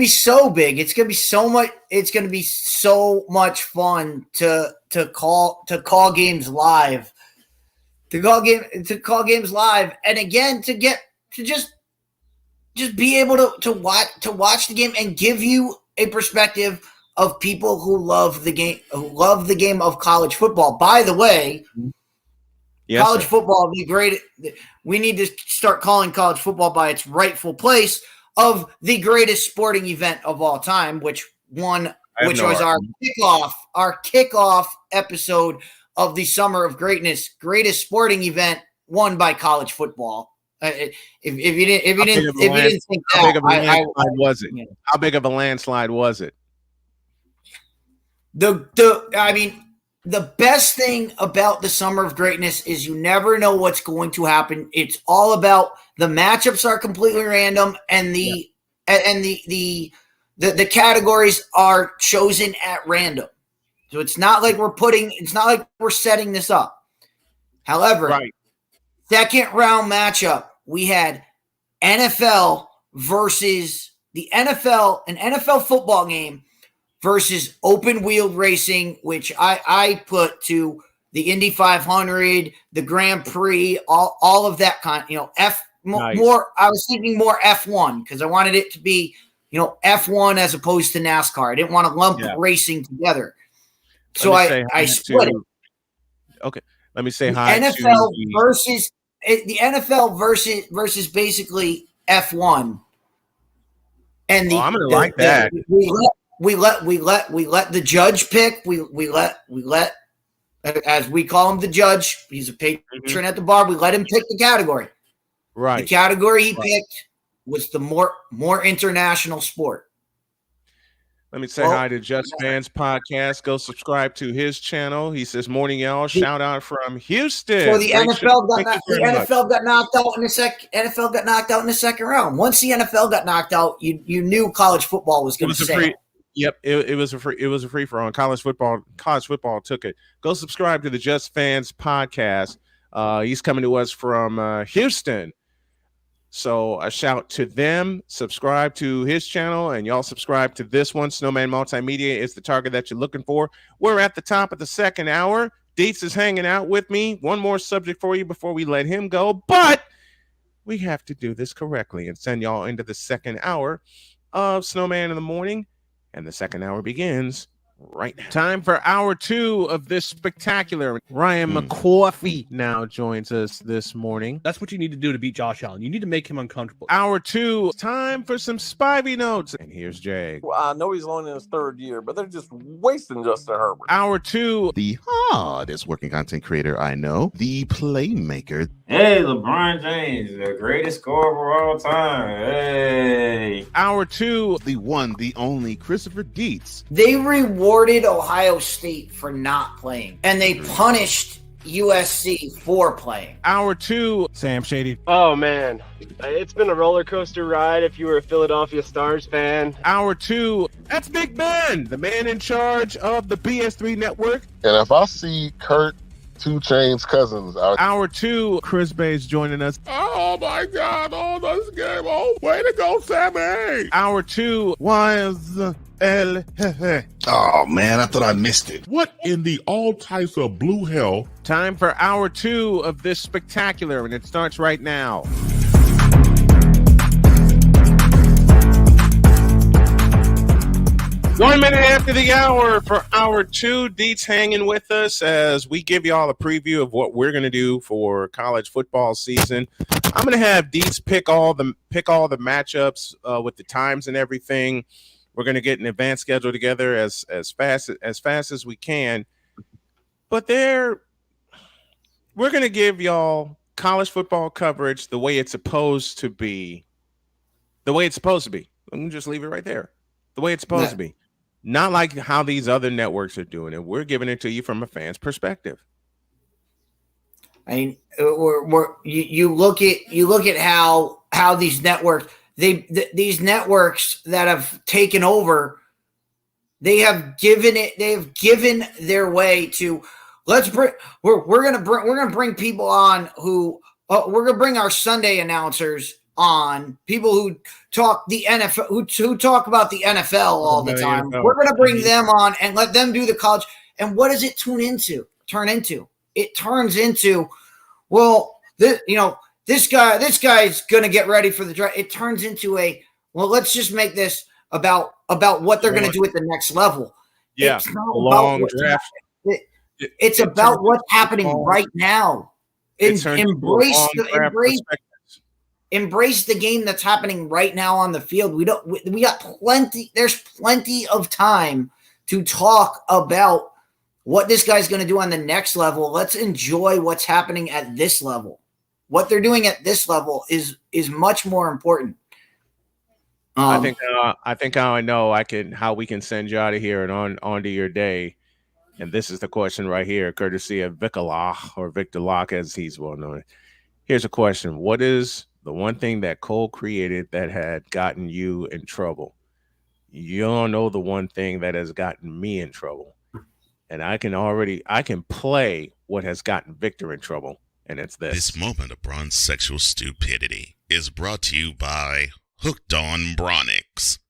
so big. It's gonna be so much. It's gonna be so much fun to call games live, to call games live, and again to just be able to watch the game and give you a perspective of people who love the game of college football. By the way, yes, college football would be great. We need to start calling college football by its rightful place of the greatest sporting event of all time, which was our kickoff episode of the Summer of Greatness, greatest sporting event won by college football. If you didn't think that, how big of a landslide was it? How big of a landslide was it? the best thing about the Summer of Greatness is you never know what's going to happen. It's all about the matchups are completely random, and the categories are chosen at random. So it's not like we're setting this up. However, second round matchup, we had NFL versus the NFL, an NFL football game versus open wheeled racing, which I put to the Indy 500, the Grand Prix, all of that kind. More. I was thinking more F1 because I wanted it to be F1 as opposed to NASCAR. I didn't want to lump racing together, so I split it. Okay, let me say hi. NFL versus the NFL versus basically F1, and I'm gonna like that. We let the judge pick. We let as we call him the judge. He's a patron at the bar. We let him pick the category. Right. The category he picked was the more international sport. Let me say hi to Just Fans Podcast. Go subscribe to his channel. He says, "Morning, y'all." Shout out from Houston. So the NFL got knocked out in the second. NFL got knocked out in the second round. Once the NFL got knocked out, you knew college football was going to say. Yep, it was a free for all. College football took it. Go subscribe to the Just Fans Podcast. He's coming to us from Houston. So a shout to them. Subscribe to his channel, and y'all subscribe to this one. Snowman Multimedia is the target that you're looking for. We're at the top of the second hour. Dietz is hanging out with me. One more subject for you before we let him go, but we have to do this correctly and send y'all into the second hour of Snowman in the Morning, and the second hour begins right now. Time for hour 2 of this spectacular. Ryan McCoffey now joins us this morning. That's what you need to do to beat Josh Allen. You need to make him uncomfortable. Hour 2, time for some Spivey notes. And here's Jay. Well, I know he's only in his third year, but they're just wasting Justin Herbert. Hour 2, the hardest working content creator I know, the playmaker. Hey, LeBron James, the greatest scorer of all time. Hey. Hour 2, the one, the only Christopher Dietz. They rewarded Ohio State for not playing, and they punished USC for playing. Hour 2, Sam Shady. Oh man, it's been a roller coaster ride if you were a Philadelphia Stars fan. Hour 2, that's Big Ben, the man in charge of the BS3 network. And if I see Kurt 2 Chainz Cousins out. Hour 2, Chris Bay's joining us. Oh my God! Oh, this game! Oh, way to go, Sammy! Hour 2, was El Jefe. Oh man, I thought I missed it. What in the all types of blue hell? Time for hour 2 of this spectacular, and it starts right now. One minute after the hour for hour 2. Dietz hanging with us as we give y'all a preview of what we're going to do for college football season. I'm going to have Dietz pick all the matchups with the times and everything. We're going to get an advanced schedule together as fast as we can. But we're going to give y'all college football coverage the way it's supposed to be. The way it's supposed to be. Let me just leave it right there. The way it's supposed to be. Not like how these other networks are doing it. We're giving it to you from a fan's perspective. I mean, you look at how these networks these networks that have taken over, they have given their way to we're gonna bring people on who we're gonna bring our Sunday announcers on, people who talk the NFL, who talk about the NFL all the time. We're going to bring them on and let them do the college. And what does it turn into? It turns into, well, this guy's going to get ready for the draft. It turns into let's just make this about what they're going to do at the next level. Yeah, it's not long about draft. It's about what's happening right now. Embrace the game that's happening right now on the field. We got plenty. There's plenty of time to talk about what this guy's going to do on the next level. Let's enjoy what's happening at this level. What they're doing at this level is much more important. I think how I know how we can send you out of here and on to your day And this is the question right here, courtesy of Victor Locke, as he's well known. Here's a question. What is the one thing that Cole created that had gotten you in trouble? You don't know the one thing that has gotten me in trouble. And I can play what has gotten Victor in trouble. And it's this. This moment of bronze sexual stupidity is brought to you by Hooked on Bronix.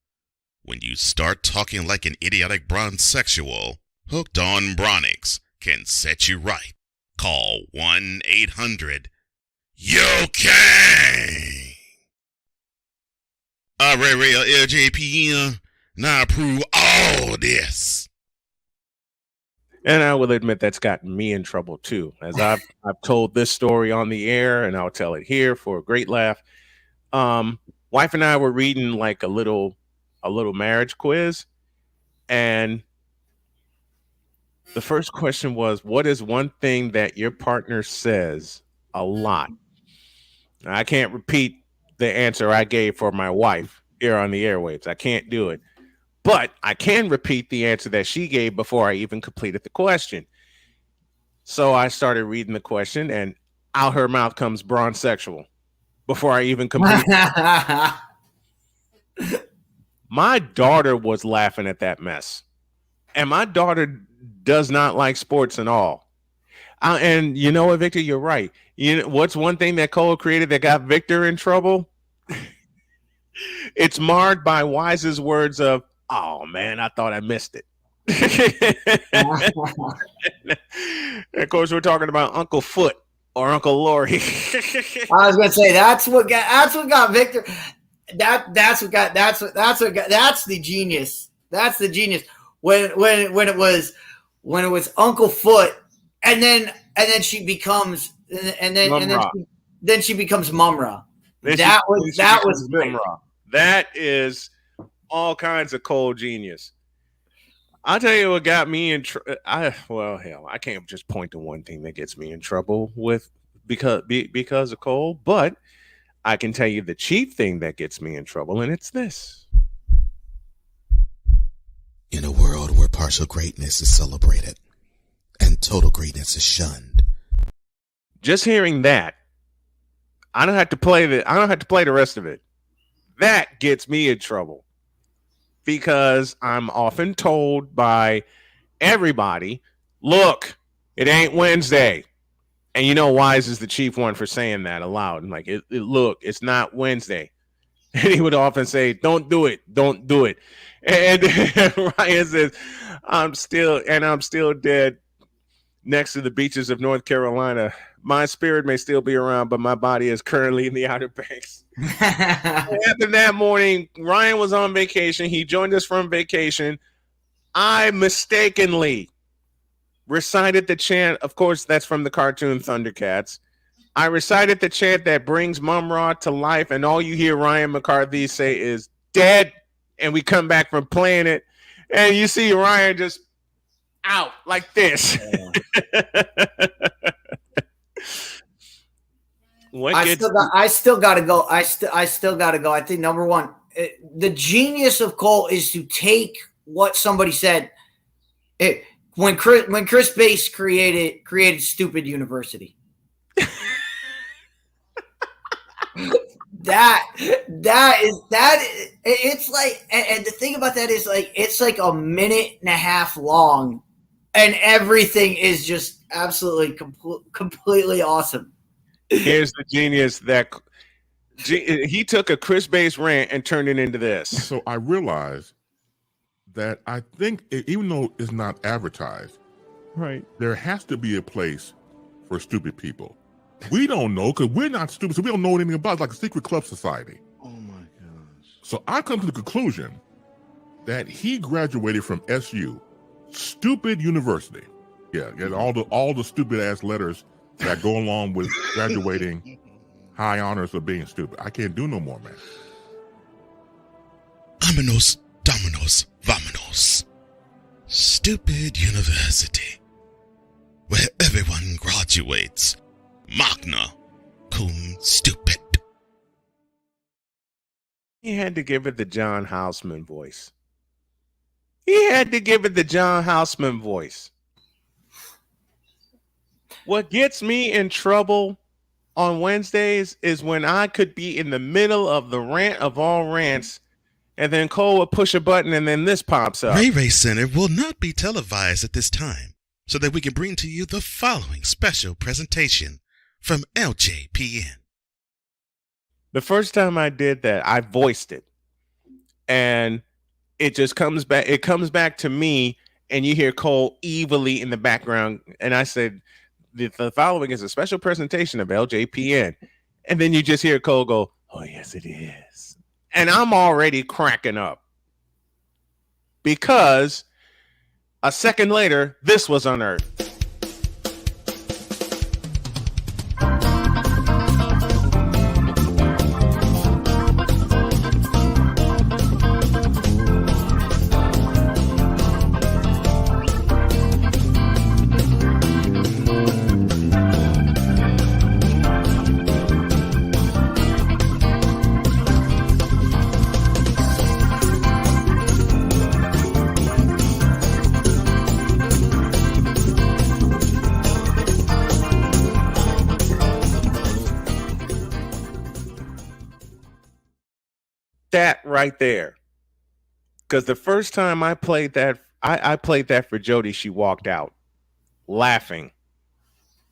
When you start talking like an idiotic bronze sexual, Hooked on Bronix can set you right. Call 1-800-YOKAY. Real LJPM, now approve all this. And I will admit that's gotten me in trouble too, as I've told this story on the air, and I'll tell it here for a great laugh. Wife and I were reading like a little marriage quiz, and the first question was, what is one thing that your partner says a lot? Now, I can't repeat the answer I gave for my wife here on the airwaves. I can't do it. But I can repeat the answer that she gave before I even completed the question. So I started reading the question, and out her mouth comes bronze sexual before I even completed. My daughter was laughing at that mess. And my daughter does not like sports at all. And you know what, Victor? You're right. You know what's one thing that Cole created that got Victor in trouble? It's marred by Wise's words of, "Oh man, I thought I missed it." Of course, we're talking about Uncle Foot or Uncle Lori. I was gonna say that's what got Victor. That's the genius. That's the genius. When it was Uncle Foot, and then she becomes then she becomes Mumra. That was great. Mumra. That is all kinds of Cole genius. I'll tell you what got me in trouble. I can't just point to one thing that gets me in trouble with because of Cole, but I can tell you the chief thing that gets me in trouble, and it's this. In a world where partial greatness is celebrated and total greatness is shunned. Just hearing that, I don't have to play the rest of it. That gets me in trouble because I'm often told by everybody, look, it ain't Wednesday. And you know, Wise is the chief one for saying that aloud. And like, look, it's not Wednesday. And he would often say, don't do it. Don't do it. And Ryan says, I'm still dead next to the beaches of North Carolina. My spirit may still be around, but my body is currently in the Outer Banks. What happened that morning? Ryan was on vacation. He joined us from vacation. I mistakenly recited the chant. Of course, that's from the cartoon Thundercats. I recited the chant that brings Mum-Ra to life, and all you hear Ryan McCarthy say is dead. And we come back from playing it, and you see Ryan just out like this. I still got to go. I still got to go. I think number one, the genius of Cole is to take what somebody said. When Chris Bass created Stupid University. It's like, and the thing about that is like, it's like a minute and a half long and everything is just absolutely completely awesome. Here's the genius that he took a Chris Bass rant and turned it into this. So I realized that I think even though it's not advertised, right, there has to be a place for stupid people. We don't know because we're not stupid, so we don't know anything about it. It's like a secret club society. Oh my gosh. So I come to the conclusion that he graduated from SU, Stupid University. Yeah, all the stupid ass letters that go along with graduating high honors of being stupid. I can't do no more, man. Vámonos, dominos, vámonos. Stupid University, where everyone graduates. Magna cum stupid. He had to give it the John Houseman voice. He had to give it the John Houseman voice. What gets me in trouble on Wednesdays is when I could be in the middle of the rant of all rants, and then Cole would push a button, and then this pops up. Ray Ray Center will not be televised at this time, so that we can bring to you the following special presentation from LJPN. The first time I did that, I voiced it, and it just comes back. It comes back to me, and you hear Cole evilly in the background, and I said, the following is a special presentation of LJPN. And then you just hear Cole go, oh, yes, it is. And I'm already cracking up because a second later, this was unearthed. That right there, because the first time I played that, I played that for Jody. She walked out laughing,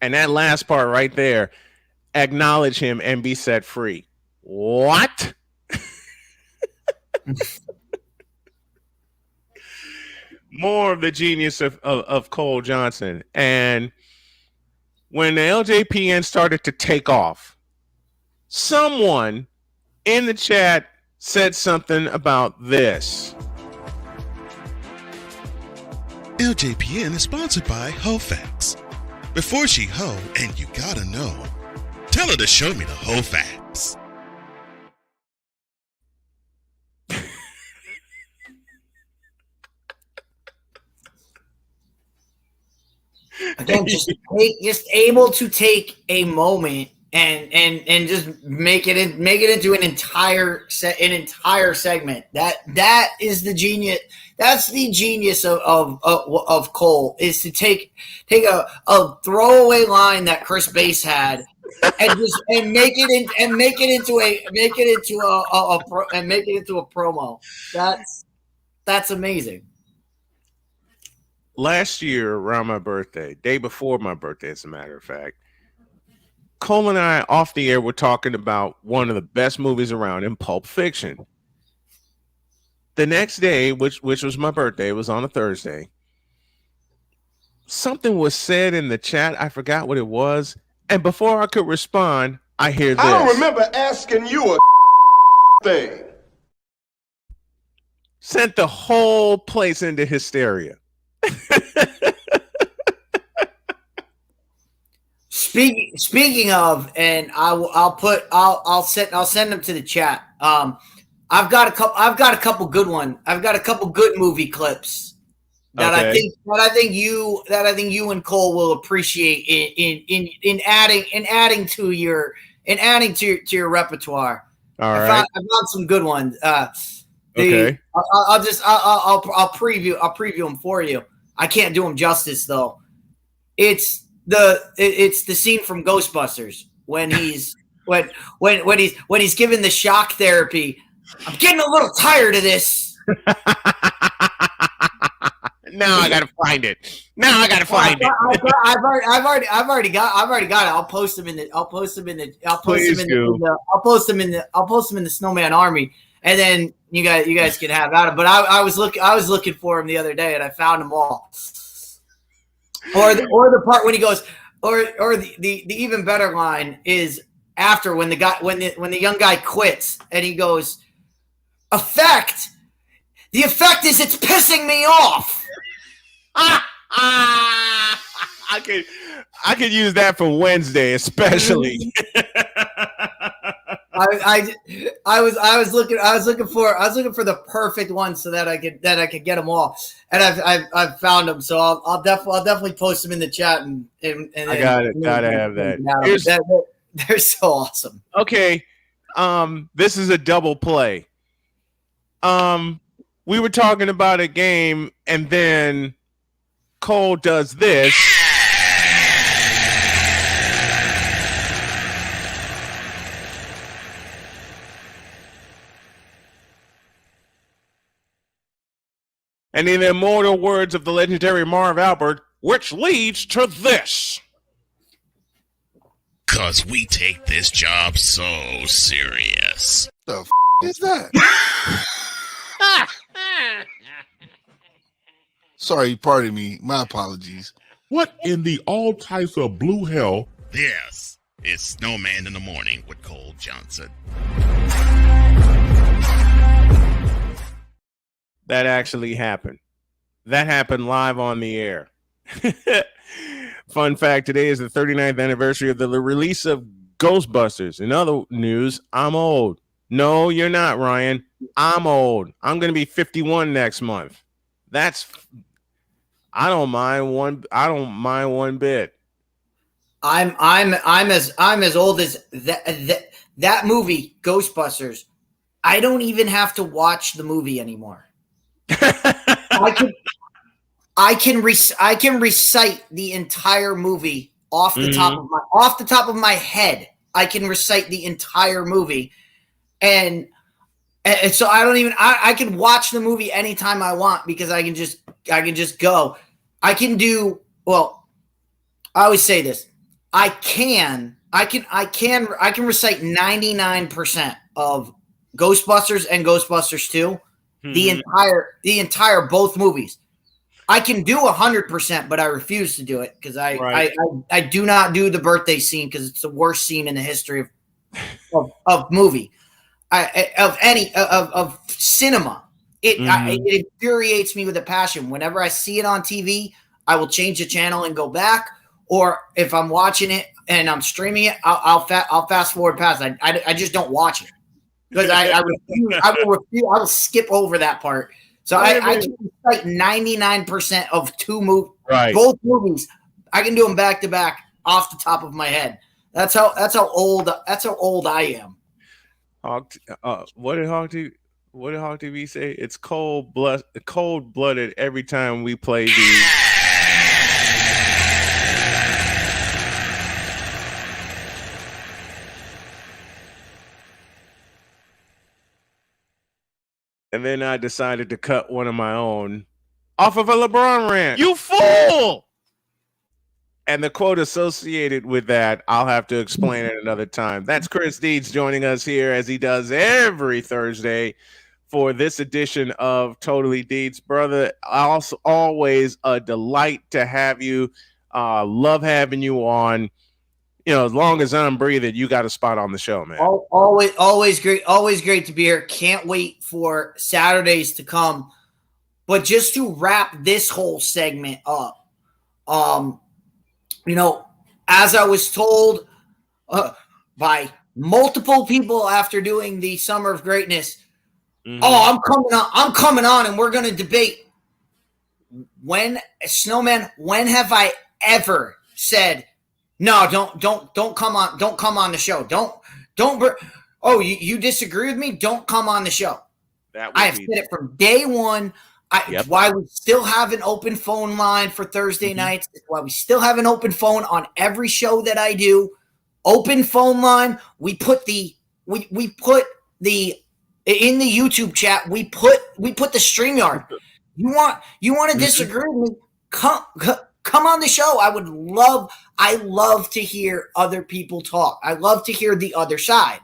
and that last part right there, acknowledge him and be set free. What? More of the genius of Cole Johnson. And when the LJPN started to take off, someone in the chat said something about this. LJPN is sponsored by HoFacts. Before she hoe, and you gotta know, tell her to show me the HoFacts. Again, just able to take a moment and just make it into an entire segment. That is the genius. That's the genius of Cole, is to take a throwaway line that Chris Bass had and make it into a promo. That's amazing. Last year around my birthday, day before my birthday, as a matter of fact, Cole and I off the air were talking about one of the best movies around in Pulp Fiction. The next day, which was my birthday, it was on a Thursday, something was said in the chat. I forgot what it was. And before I could respond, I hear this. I don't remember asking you a thing. Sent the whole place into hysteria. Speaking of, and I'll send them to the chat. I've got a couple good one. I've got a couple good movie clips that Okay. I think you and Cole will appreciate in adding to your repertoire. All I right. found some good ones. Okay. I'll preview them for you. I can't do them justice though. It's the scene from Ghostbusters when he's when he's given the shock therapy. I'm getting a little tired of this. Now I gotta find it. I've already got it. I'll post them in the Snowman Army, and then you guys can have at it. But I was looking for him the other day, and I found them all. Or the part when he goes, or the even better line is after when the young guy quits and he goes, effect. The effect is it's pissing me off. I could use that for Wednesday, especially. I was looking for the perfect one so that I could get them all, and I've found them. So I'll definitely post them in the chat and I gotta have that. They're so awesome. Okay, this is a double play. We were talking about a game, and then Cole does this. And in the immortal words of the legendary Marv Albert, which leads to this. 'Cause we take this job so serious. The f is that? Sorry, pardon me. My apologies. What in the all types of blue hell? This is Snowman in the Morning with Cole Johnson. That actually happened. That happened live on the air. Fun fact, today is the 39th anniversary of the release of Ghostbusters. In other news, I'm old. No, you're not, Ryan. I'm old. I'm going to be 51 next month. I don't mind one bit. I'm as old as that movie Ghostbusters. I don't even have to watch the movie anymore. I can recite the entire movie off the top of my head. I can recite the entire movie, and so I don't even. I can watch the movie anytime I want because I can just go. I can do well. I always say this. I can recite 99% of Ghostbusters and Ghostbusters 2. The entire both movies. I can do 100%, but I refuse to do it because I do not do the birthday scene because it's the worst scene in the history of movie, of cinema. It infuriates me with a passion. Whenever I see it on TV, I will change the channel and go back. Or if I'm watching it and I'm streaming it, I'll fast forward past. I just don't watch it because I will skip over that part. So I can recite 99% of both movies. I can do them back to back off the top of my head. That's how old I am. What did Hawk TV say? It's cold blooded every time we play the. And then I decided to cut one of my own off of a LeBron rant. You fool! And the quote associated with that, I'll have to explain it another time. That's Chris Deeds joining us here as he does every Thursday for this edition of Totally Deeds. Brother, also always a delight to have you. Love having you on. As long as I'm breathing, you got a spot on the show, man. Always great to be here. Can't wait for Saturdays to come. But just to wrap this whole segment up, as I was told by multiple people after doing the Summer of Greatness, I'm coming on, and we're going to debate. Snowman, when have I ever said? No, don't come on the show. You disagree with me? Don't come on the show. I have said it from day one. Why we still have an open phone line for Thursday nights. Why we still have an open phone on every show that I do. Open phone line. We put the in the YouTube chat. We put the StreamYard. You want to disagree with me? Come on the show. I love to hear other people talk. I love to hear the other side.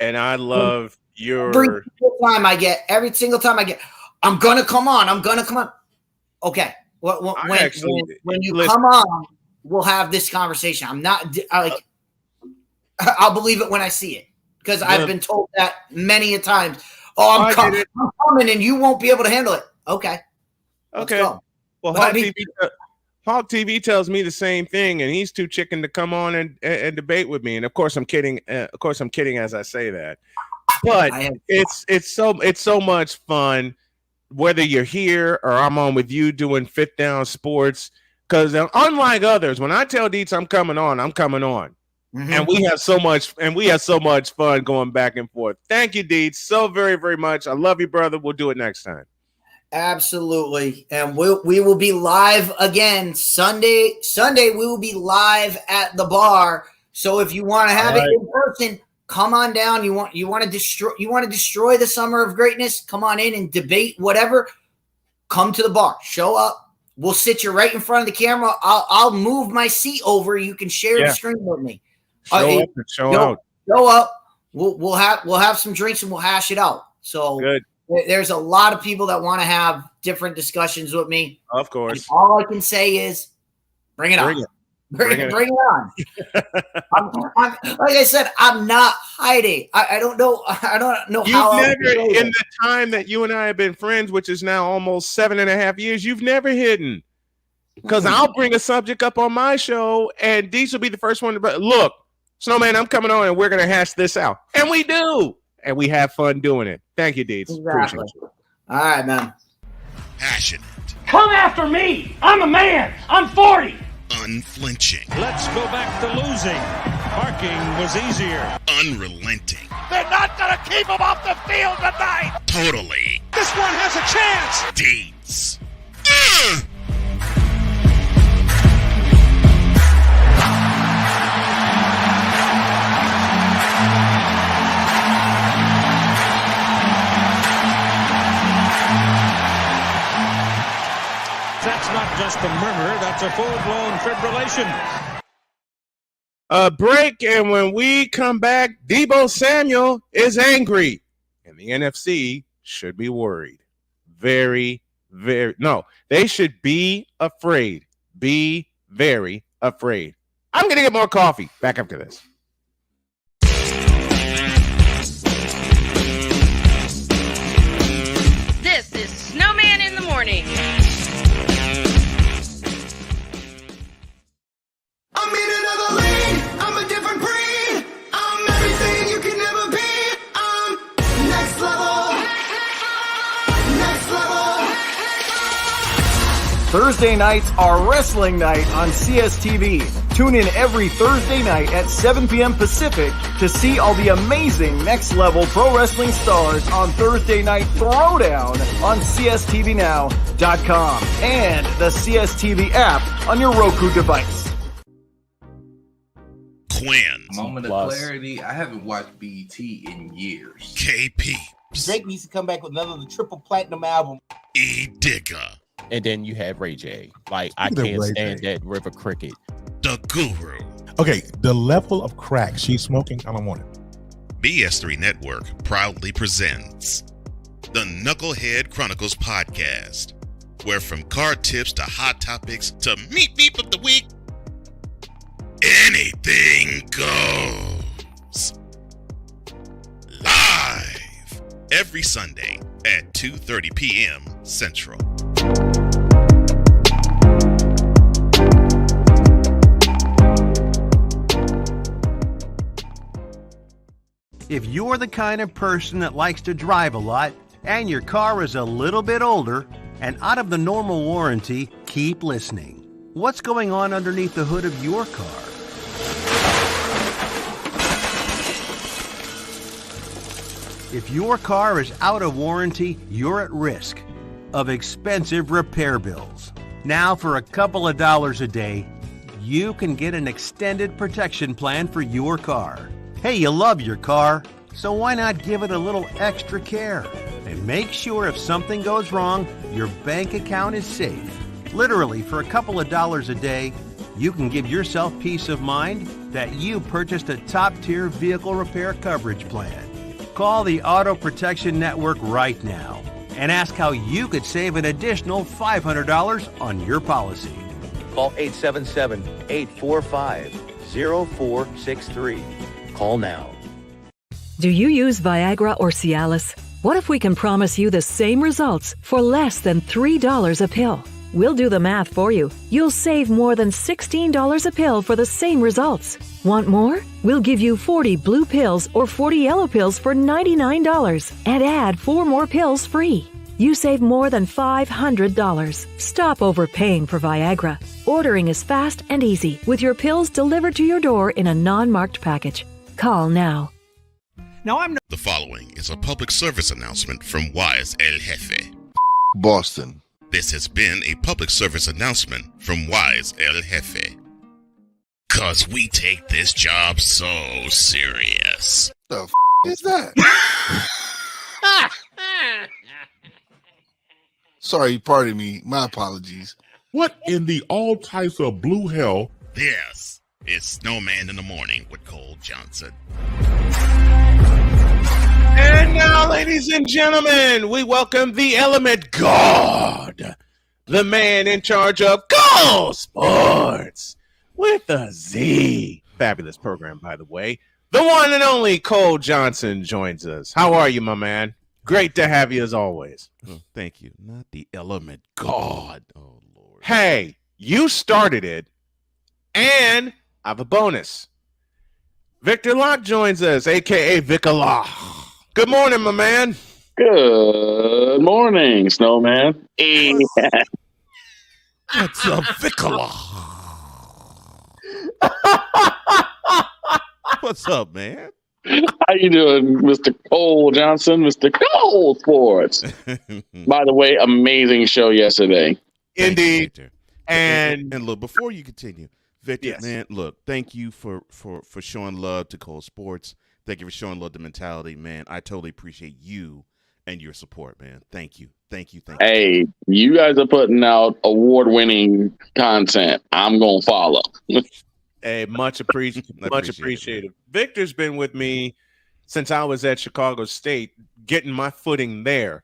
And I love every single time I get, I'm going to come on. Okay. When you come on, we'll have this conversation. I'll believe it when I see it because I've been told that many a times. Oh, I'm coming and you won't be able to handle it. Okay. Let's go. Well, Hawk TV tells me the same thing, and he's too chicken to come on and debate with me. And of course, I'm kidding. As I say that, but it's so much fun whether you're here or I'm on with you doing Fit Down Sports. Because unlike others, when I tell Deets I'm coming on, and we have so much fun going back and forth. Thank you, Deets, so very, very much. I love you, brother. We'll do it next time. Absolutely. And we will be live again Sunday. We will be live at the bar. So if you want to have it in person, come on down. You want to destroy the Summer of Greatness? Come on in and debate whatever. come to the bar. Show up. We'll sit you right in front of the camera. I'll move my seat over. You can share the screen with me. Show up and show out. Show up. We'll have some drinks and we'll hash it out. So good. There's a lot of people that want to have different discussions with me. Of course. And all I can say is, bring it on. Bring it on. Like I said, I'm not hiding. I don't know. I don't know how. You've never, in the time that you and I have been friends, which is now almost 7.5 years, you've never hidden. Because I'll bring a subject up on my show, and Deets will be the first one to look. Snowman, I'm coming on, and we're gonna hash this out, and we do, and we have fun doing it. Thank you, Deets. Exactly. All right, man. Passionate. Come after me. I'm a man. I'm 40. Unflinching. Let's go back to losing. Parking was easier. Unrelenting. They're not going to keep him off the field tonight. Totally. This one has a chance. Deets. That's not just a murmur, that's a full-blown fibrillation. A break, and when we come back, Deebo Samuel is angry, and the NFC should be worried. Very, no, they should be afraid. Be very afraid. I'm going to get more coffee. Back after this. This is Snowman in the Morning. I'm in another lane. I'm a different breed. I'm everything you can never be. I'm next level. Next level. Thursday nights are wrestling night on CSTV. Tune in every Thursday night at 7 p.m. Pacific to see all the amazing Next Level Pro Wrestling stars on Thursday Night Throwdown on CSTVNow.com and the CSTV app on your Roku device. Quinn. Moment of clarity. I haven't watched BET in years. KP. Drake needs to come back with another triple platinum album. E Digger. And then you have Ray J. Like, I can't stand that River Cricket. The Guru. Okay, the level of crack she's smoking, I don't want it. BS3 Network proudly presents the Knucklehead Chronicles podcast, where from card tips to hot topics to meep of the week, anything goes. Live every Sunday at 2:30 p.m. Central. If you're the kind of person that likes to drive a lot and your car is a little bit older and out of the normal warranty, keep listening. What's going on underneath the hood of your car? If your car is out of warranty, you're at risk of expensive repair bills. Now, for a couple of dollars a day, you can get an extended protection plan for your car. Hey, you love your car, so why not give it a little extra care? And make sure if something goes wrong, your bank account is safe. Literally, for a couple of dollars a day, you can give yourself peace of mind that you purchased a top-tier vehicle repair coverage plan. Call the Auto Protection Network right now and ask how you could save an additional $500 on your policy. Call 877-845-0463. Call now. Do you use Viagra or Cialis? What if we can promise you the same results for less than $3 a pill? We'll do the math for you. You'll save more than $16 a pill for the same results. Want more? We'll give you 40 blue pills or 40 yellow pills for $99 and add 4 more pills free. You save more than $500. Stop overpaying for Viagra. Ordering is fast and easy with your pills delivered to your door in a non-marked package. Call now. The following is a public service announcement from Wise El Jefe. Boston. This has been a public service announcement from Wise El Jefe. 'Cause we take this job so serious. The is that? Sorry, pardon me. My apologies. What in the all types of blue hell? This is Snowman in the Morning with Cole Johnson. And now, ladies and gentlemen, we welcome the Element God, the man in charge of Go Sports with a Z. Fabulous program, by the way. The one and only Cole Johnson joins us. How are you, my man? Great to have you as always. Oh, thank you. Not the Element God. Oh, Lord. Hey, you started it, and I have a bonus. Victor Locke joins us, a.k.a. Victor Locke. Good morning, my man. Good morning, Snowman. What's up, Victor? What's up, man? How you doing, Mr. Cole Johnson, Mr. Cole Sports? By the way, amazing show yesterday. Indeed. Victor. And look, before you continue, Victor, yes. man, look, thank you for showing love to Cole Sports. Thank you for showing love to Mentality, man. I totally appreciate you and your support, man. Thank you. Thank you. Hey, you guys are putting out award-winning content. I'm going to follow. Hey, much appreciated. Victor's been with me since I was at Chicago State, getting my footing there.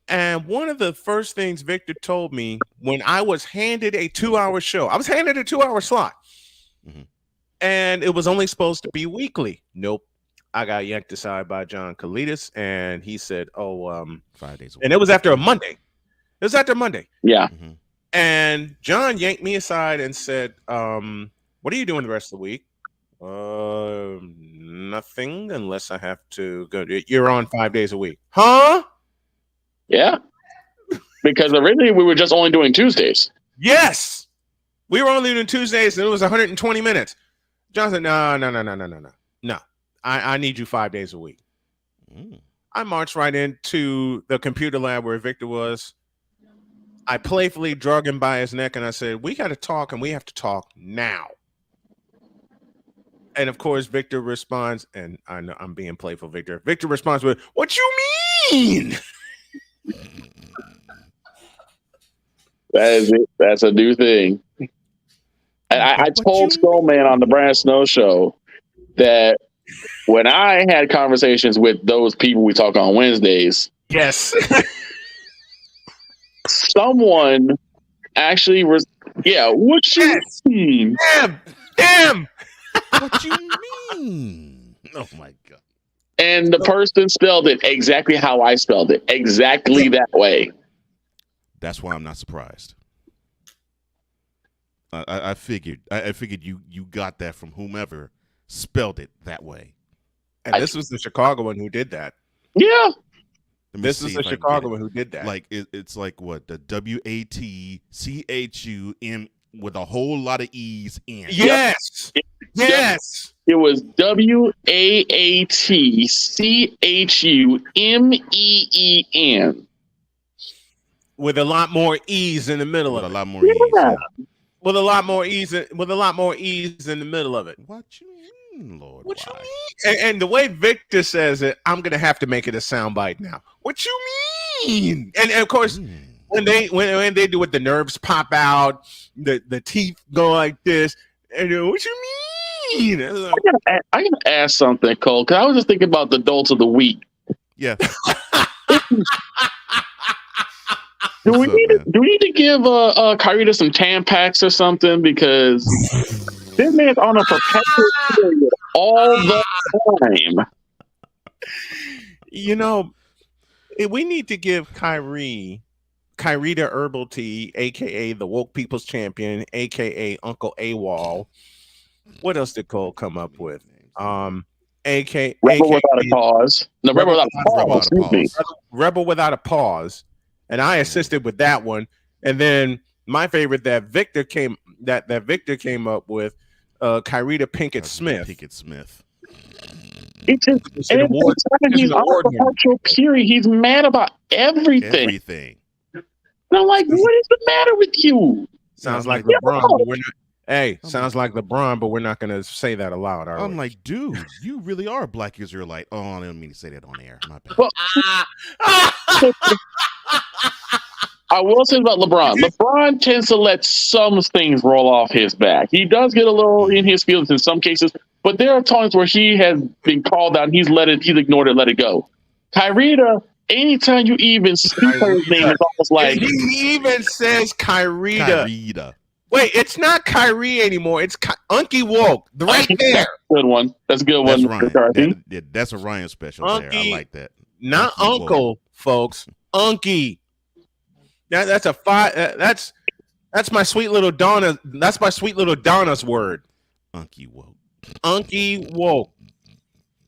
And one of the first things Victor told me when I was handed a 2-hour show, I was handed a 2-hour slot. Mm-hmm. And it was only supposed to be weekly. Nope. I got yanked aside by John Kalidas, and he said, 5 days a week. And it was after a Monday. It was after Monday. Yeah. Mm-hmm. And John yanked me aside and said, what are you doing the rest of the week? Nothing unless I have to go. You're on 5 days a week. Huh? Yeah. Because originally we were just only doing Tuesdays. Yes. We were only doing Tuesdays, and it was 120 minutes. John said, no. I need you 5 days a week. I marched right into the computer lab where Victor was. I playfully drug him by his neck, and I said, we got to talk, and we have to talk now. And, of course, Victor responds, and I know I'm being playful, Victor. Victor responds with, what you mean? That is it. That's a new thing. And I told Snowman on the Brand Snow Show that when I had conversations with those people we talk on Wednesdays, yes, someone actually was, what you mean? Damn. What you mean? Oh my God. And the person spelled it exactly how I spelled it, exactly that way. That's why I'm not surprised. I figured you got that from whomever spelled it that way. And this was the Chicago one who did that. Yeah. This is the Chicago one who did that. Like it's like what, the WATCHUM with a whole lot of E's in. Yes. Yes. It was WATCHUMEEN. With a lot more E's in the middle of it. A lot more E's. Yeah. With a lot more E's in the middle of it. What you mean, Lord? What you mean? And the way Victor says it, I'm gonna have to make it a soundbite now. What you mean? And of course, when they do it, the nerves pop out, the teeth go like this, and what you mean? I gotta ask something, Cole, because I was just thinking about the adults of the week. Yeah. Do we need to give Kyrita some Tampax or something, because this man's on a perpetual period all the time. You know, we need to give Kyrita Herbal Tea, aka the Woke People's Champion, aka Uncle AWOL. What else did Cole come up with? aka Rebel Without a Cause. No, Rebel Without a Pause. Excuse me. Rebel Without a Pause. And I assisted with that one. And then my favorite that Victor came up with, Kyrita Pinkett Smith. It's just every time he's on a perpetual period, he's mad about everything. And I'm like, what is the matter with you? Sounds like LeBron, but we're not. Hey, sounds like LeBron, but we're not going to say that aloud, are we? I'm like, dude, you really are a black Israelite. Oh, I didn't mean to say that on air. My bad. I will say about LeBron. LeBron tends to let some things roll off his back. He does get a little in his feelings in some cases, but there are times where he has been called out and he's ignored it, let it go. Kyrie, anytime you even speak her name, it's almost like he even says Kyrie. Wait, it's not Kyrie anymore. It's Unky Woke. Right there. Good one. That's a good That's one. Ryan. That's a Ryan special there. I like that. Not Unky Uncle, Woke. folks. Unky. That's a five. That's my sweet little Donna. That's my sweet little Donna's word. Unky Woke. Unky Woke.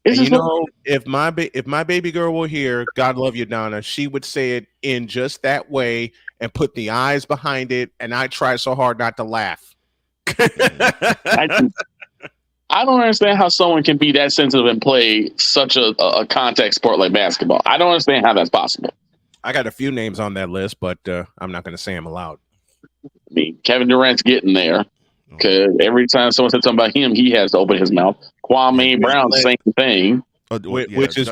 And you know, if my baby girl were here, God love you, Donna, she would say it in just that way and put the eyes behind it. And I try so hard not to laugh. I don't understand how someone can be that sensitive and play such a contact sport like basketball. I don't understand how that's possible. I got a few names on that list, but I'm not going to say them aloud. I mean, Kevin Durant's getting there because every time someone says something about him, he has to open his mouth. Kwame Brown, same thing. Which is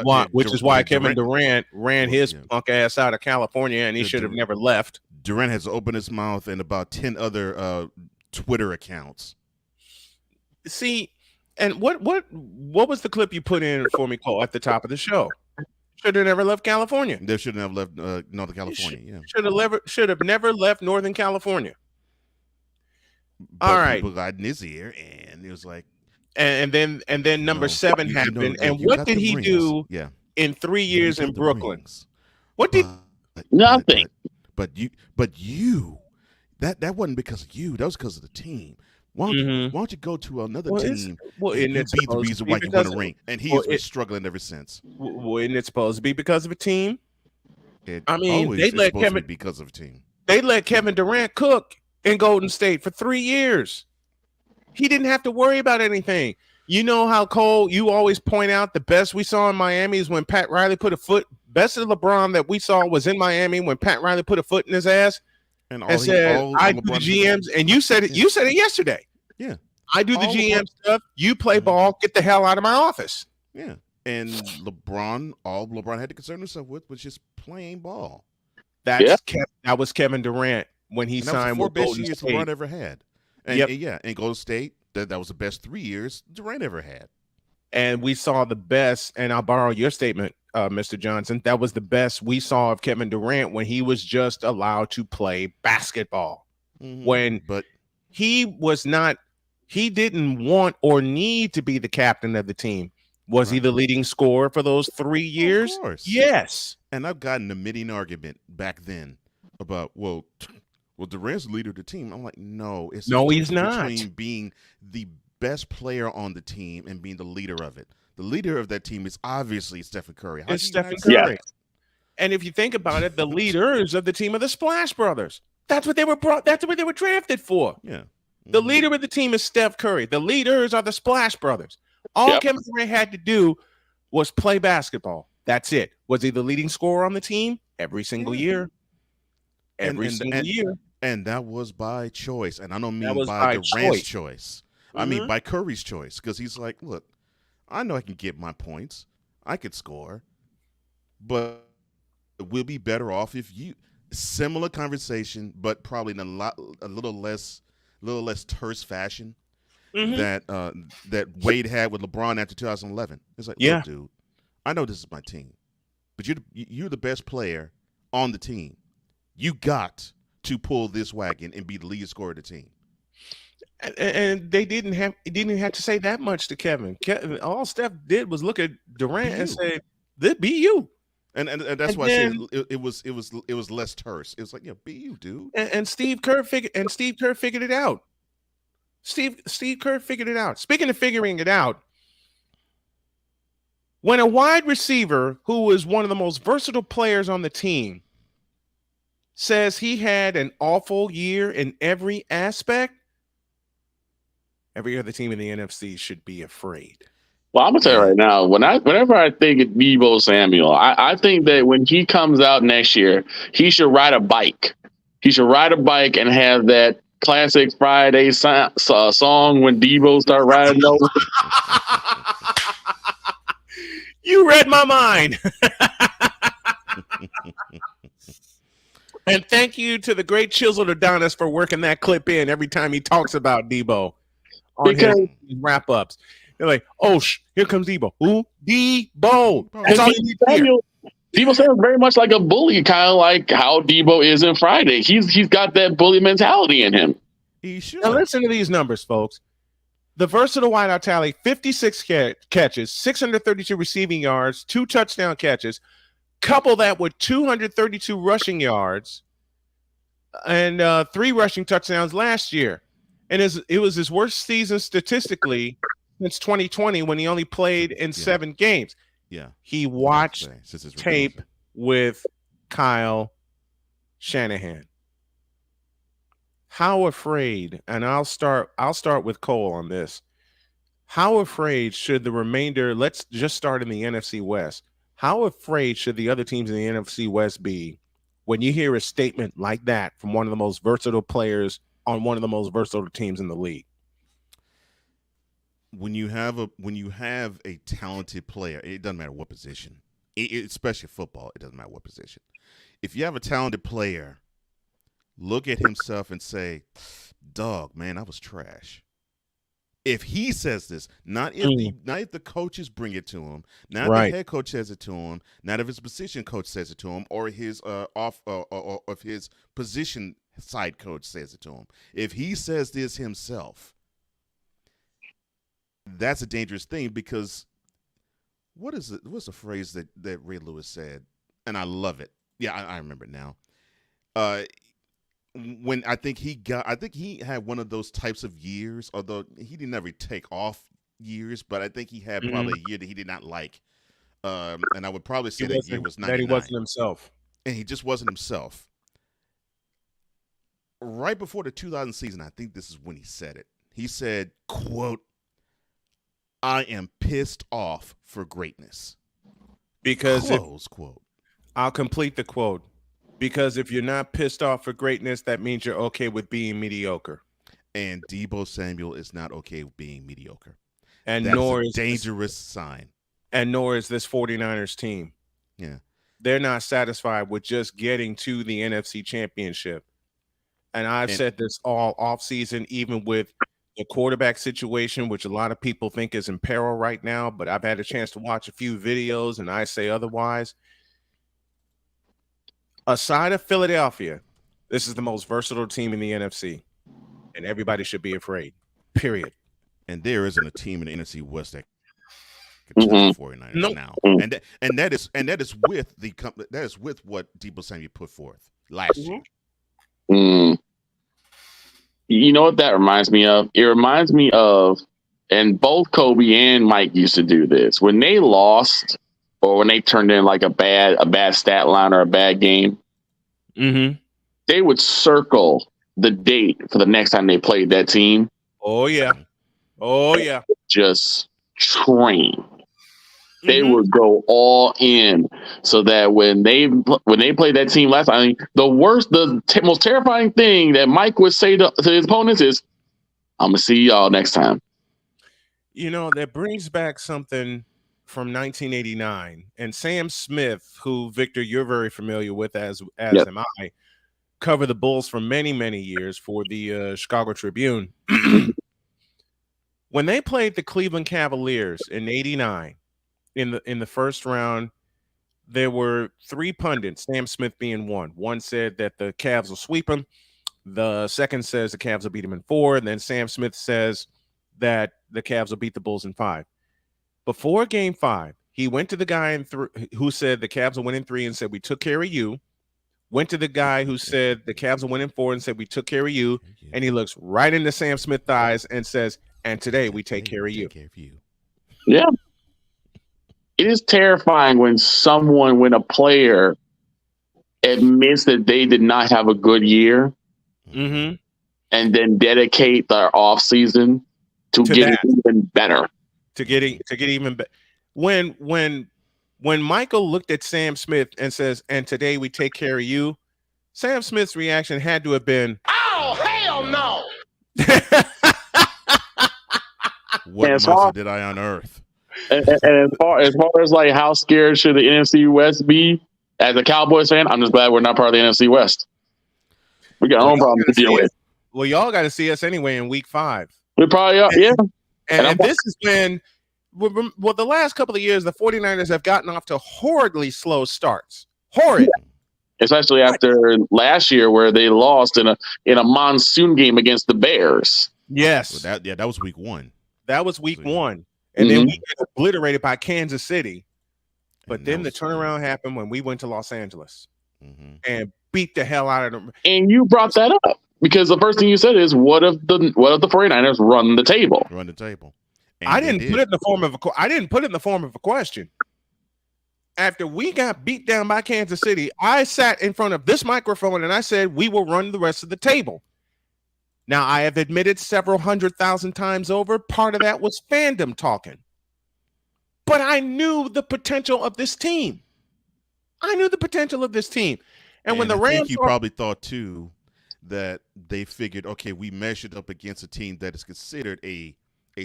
why Kevin Durant ran his punk ass out of California, and he should have never left. Durant has opened his mouth and about 10 other Twitter accounts. See, and what was the clip you put in for me, Cole, at the top of the show? Should have never left California. They should have left Northern California. Should have never left Northern California. But all right, people got in his ear, and it was like, and then number 7 happened. And what did he do? Yeah. In 3 years in Brooklyn, what did nothing? But you, that wasn't because of you. That was because of the team. Why don't you go to another team? And be the reason why you won a ring. And he's been struggling ever since. Isn't it supposed to be because of a team? I mean, they let Kevin because of a team. They let Kevin Durant cook in Golden State for 3 years. He didn't have to worry about anything. You know how, Cole, you always point out the best we saw in Miami is when Pat Riley put a foot. Best of LeBron that we saw was in Miami when Pat Riley put a foot in his ass and said, "I do the GMs." And you said it. You said it yesterday. Yeah, I do the GM stuff. You play ball. Get the hell out of my office. Yeah, and LeBron, all LeBron had to concern himself with was just playing ball. That was Kevin Durant when he signed with Golden State. LeBron ever had. And and Golden State, that was the best 3 years Durant ever had. And we saw the best, and I'll borrow your statement, Mr. Johnson. That was the best we saw of Kevin Durant when he was just allowed to play basketball. But he was not, he didn't want or need to be the captain of the team. Was he the leading scorer for those 3 years? Of course. Yes. And I've gotten a meeting argument back then about, well, Durant's the leader of the team. I'm like, no, he's not. Between being the best player on the team and being the leader of it. The leader of that team is obviously Stephen Curry. It's Stephen Curry. Yeah. And if you think about it, the leaders of the team are the Splash Brothers. That's what they were That's what they were drafted for. Yeah. The leader of the team is Steph Curry. The leaders are the Splash Brothers. All Kevin Durant had to do was play basketball. That's it. Was he the leading scorer on the team? Every single year. Every single year. And that was by choice. And I don't mean by Durant's choice. I mean by Curry's choice. Because he's like, look, I know I can get my points. I could score. But we'll be better off if you similar conversation, but probably in a little less terse fashion that Wade had with LeBron after 2011. It's like, look, dude, I know this is my team, but you're the best player on the team. You got to pull this wagon and be the lead scorer of the team. And they didn't have to say that much to Kevin. All Steph did was look at Durant and say, "This be you." And that's why I said it was less terse. It was like, be you, dude. And Steve Kerr figured it out. Steve Kerr figured it out. Speaking of figuring it out, when a wide receiver who is one of the most versatile players on the team says he had an awful year in every aspect, every other team in the NFC should be afraid. Well, I'm gonna tell you right now. Whenever I think of Deebo Samuel, I think that when he comes out next year, he should ride a bike. He should ride a bike and have that classic Friday song when Deebo start riding over. You read my mind. And thank you to the great Chisel Adonis for working that clip in every time he talks about Debo on his wrap ups. They're like, oh, here comes Debo. Who? Debo. That's all you need to hear. Debo sounds very much like a bully, kind of like how Debo is in Friday. He's got that bully mentality in him. He should. Now listen to these numbers, folks. The versatile wideout tally: 56 catches, 632 receiving yards, 2 touchdown catches. Couple that with 232 rushing yards and 3 rushing touchdowns last year. And it was his worst season statistically since 2020 when he only played in 7 games. Yeah. He watched tape with Kyle Shanahan. How afraid, and I'll start with Cole on this. How afraid should the remainder, let's just start in the NFC West. How afraid should the other teams in the NFC West be when you hear a statement like that from one of the most versatile players on one of the most versatile teams in the league? When you have a talented player, it doesn't matter what position, especially football, it doesn't matter what position. If you have a talented player, look at himself and say, dog, man, I was trash. If he says this, not if the coaches bring it to him, not if the head coach says it to him, not if his position coach says it to him, or his or if his position side coach says it to him. If he says this himself, that's a dangerous thing, because what's the phrase that Ray Lewis said? And I love it. Yeah, I remember it now. When I think he had one of those types of years, although he didn't ever take off years, but I think he had probably a year that he did not like. And I would probably say that year was 99. That he wasn't himself. And he just wasn't himself. Right before the 2000 season, I think this is when he said it. He said, quote, I am pissed off for greatness. Because close quote. I'll complete the quote. Because if you're not pissed off for greatness, that means you're okay with being mediocre. And Deebo Samuel is not okay with being mediocre. And that nor is a dangerous sign. And nor is this 49ers team. Yeah. They're not satisfied with just getting to the NFC Championship. And I've said this all offseason, even with the quarterback situation, which a lot of people think is in peril right now, but I've had a chance to watch a few videos and I say otherwise. Aside of Philadelphia, this is the most versatile team in the NFC, and everybody should be afraid, period. And there isn't a team in the NFC West that can touch the 49ers now. And that is with what Deebo Samuel put forth last year. You know what that reminds me of? It reminds me of, and both Kobe and Mike used to do this. When they lost or when they turned in like a bad stat line or a bad game, they would circle the date for the next time they played that team. Oh, yeah. Just train. They would go all in so that when they played that team last time, the most terrifying thing that Mike would say to his opponents is, I'm going to see y'all next time. You know, that brings back something from 1989. And Sam Smith, who, Victor, you're very familiar with, as am I, covered the Bulls for many, many years for the Chicago Tribune. When they played the Cleveland Cavaliers in 89, in the first round, there were 3 pundits, Sam Smith being one. One said that the Cavs will sweep them. The second says the Cavs will beat them in 4. And then Sam Smith says that the Cavs will beat the Bulls in 5. Before game 5, he went to the guy who said the Cavs will win in 3 and said, we took care of you. Went to the guy who said the Cavs will win in 4 and said, we took care of you. And he looks right into Sam Smith's eyes and says, and today we take care of you. Yeah. It is terrifying when a player admits that they did not have a good year and then dedicate their off season to getting even better. To get even better. When Michael looked at Sam Smith and says, and today we take care of you, Sam Smith's reaction had to have been, oh, hell no. What monster did I unearth? And as far as like how scared should the NFC West be, as a Cowboys fan, I'm just glad we're not part of the NFC West. We got our own problems to deal with. Well, y'all got to see us anyway in week 5. We probably are, yeah. And this has been, well, the last couple of years, the 49ers have gotten off to horridly slow starts. Horrid. Yeah. Especially after last year where they lost in a monsoon game against the Bears. Yes. Well, that was week 1. That was week 1. And then we got obliterated by Kansas City. But then the turnaround happened when we went to Los Angeles and beat the hell out of them. And you brought that up because the first thing you said is, what if the 49ers run the table? Run the table. And I didn't put it in the form of a question. After we got beat down by Kansas City, I sat in front of this microphone and I said, we will run the rest of the table. Now, I have admitted several 100,000 times over, part of that was fandom talking. But I knew the potential of this team. And when the Rams, I think you probably thought too that they figured, okay, we measured up against a team that is considered a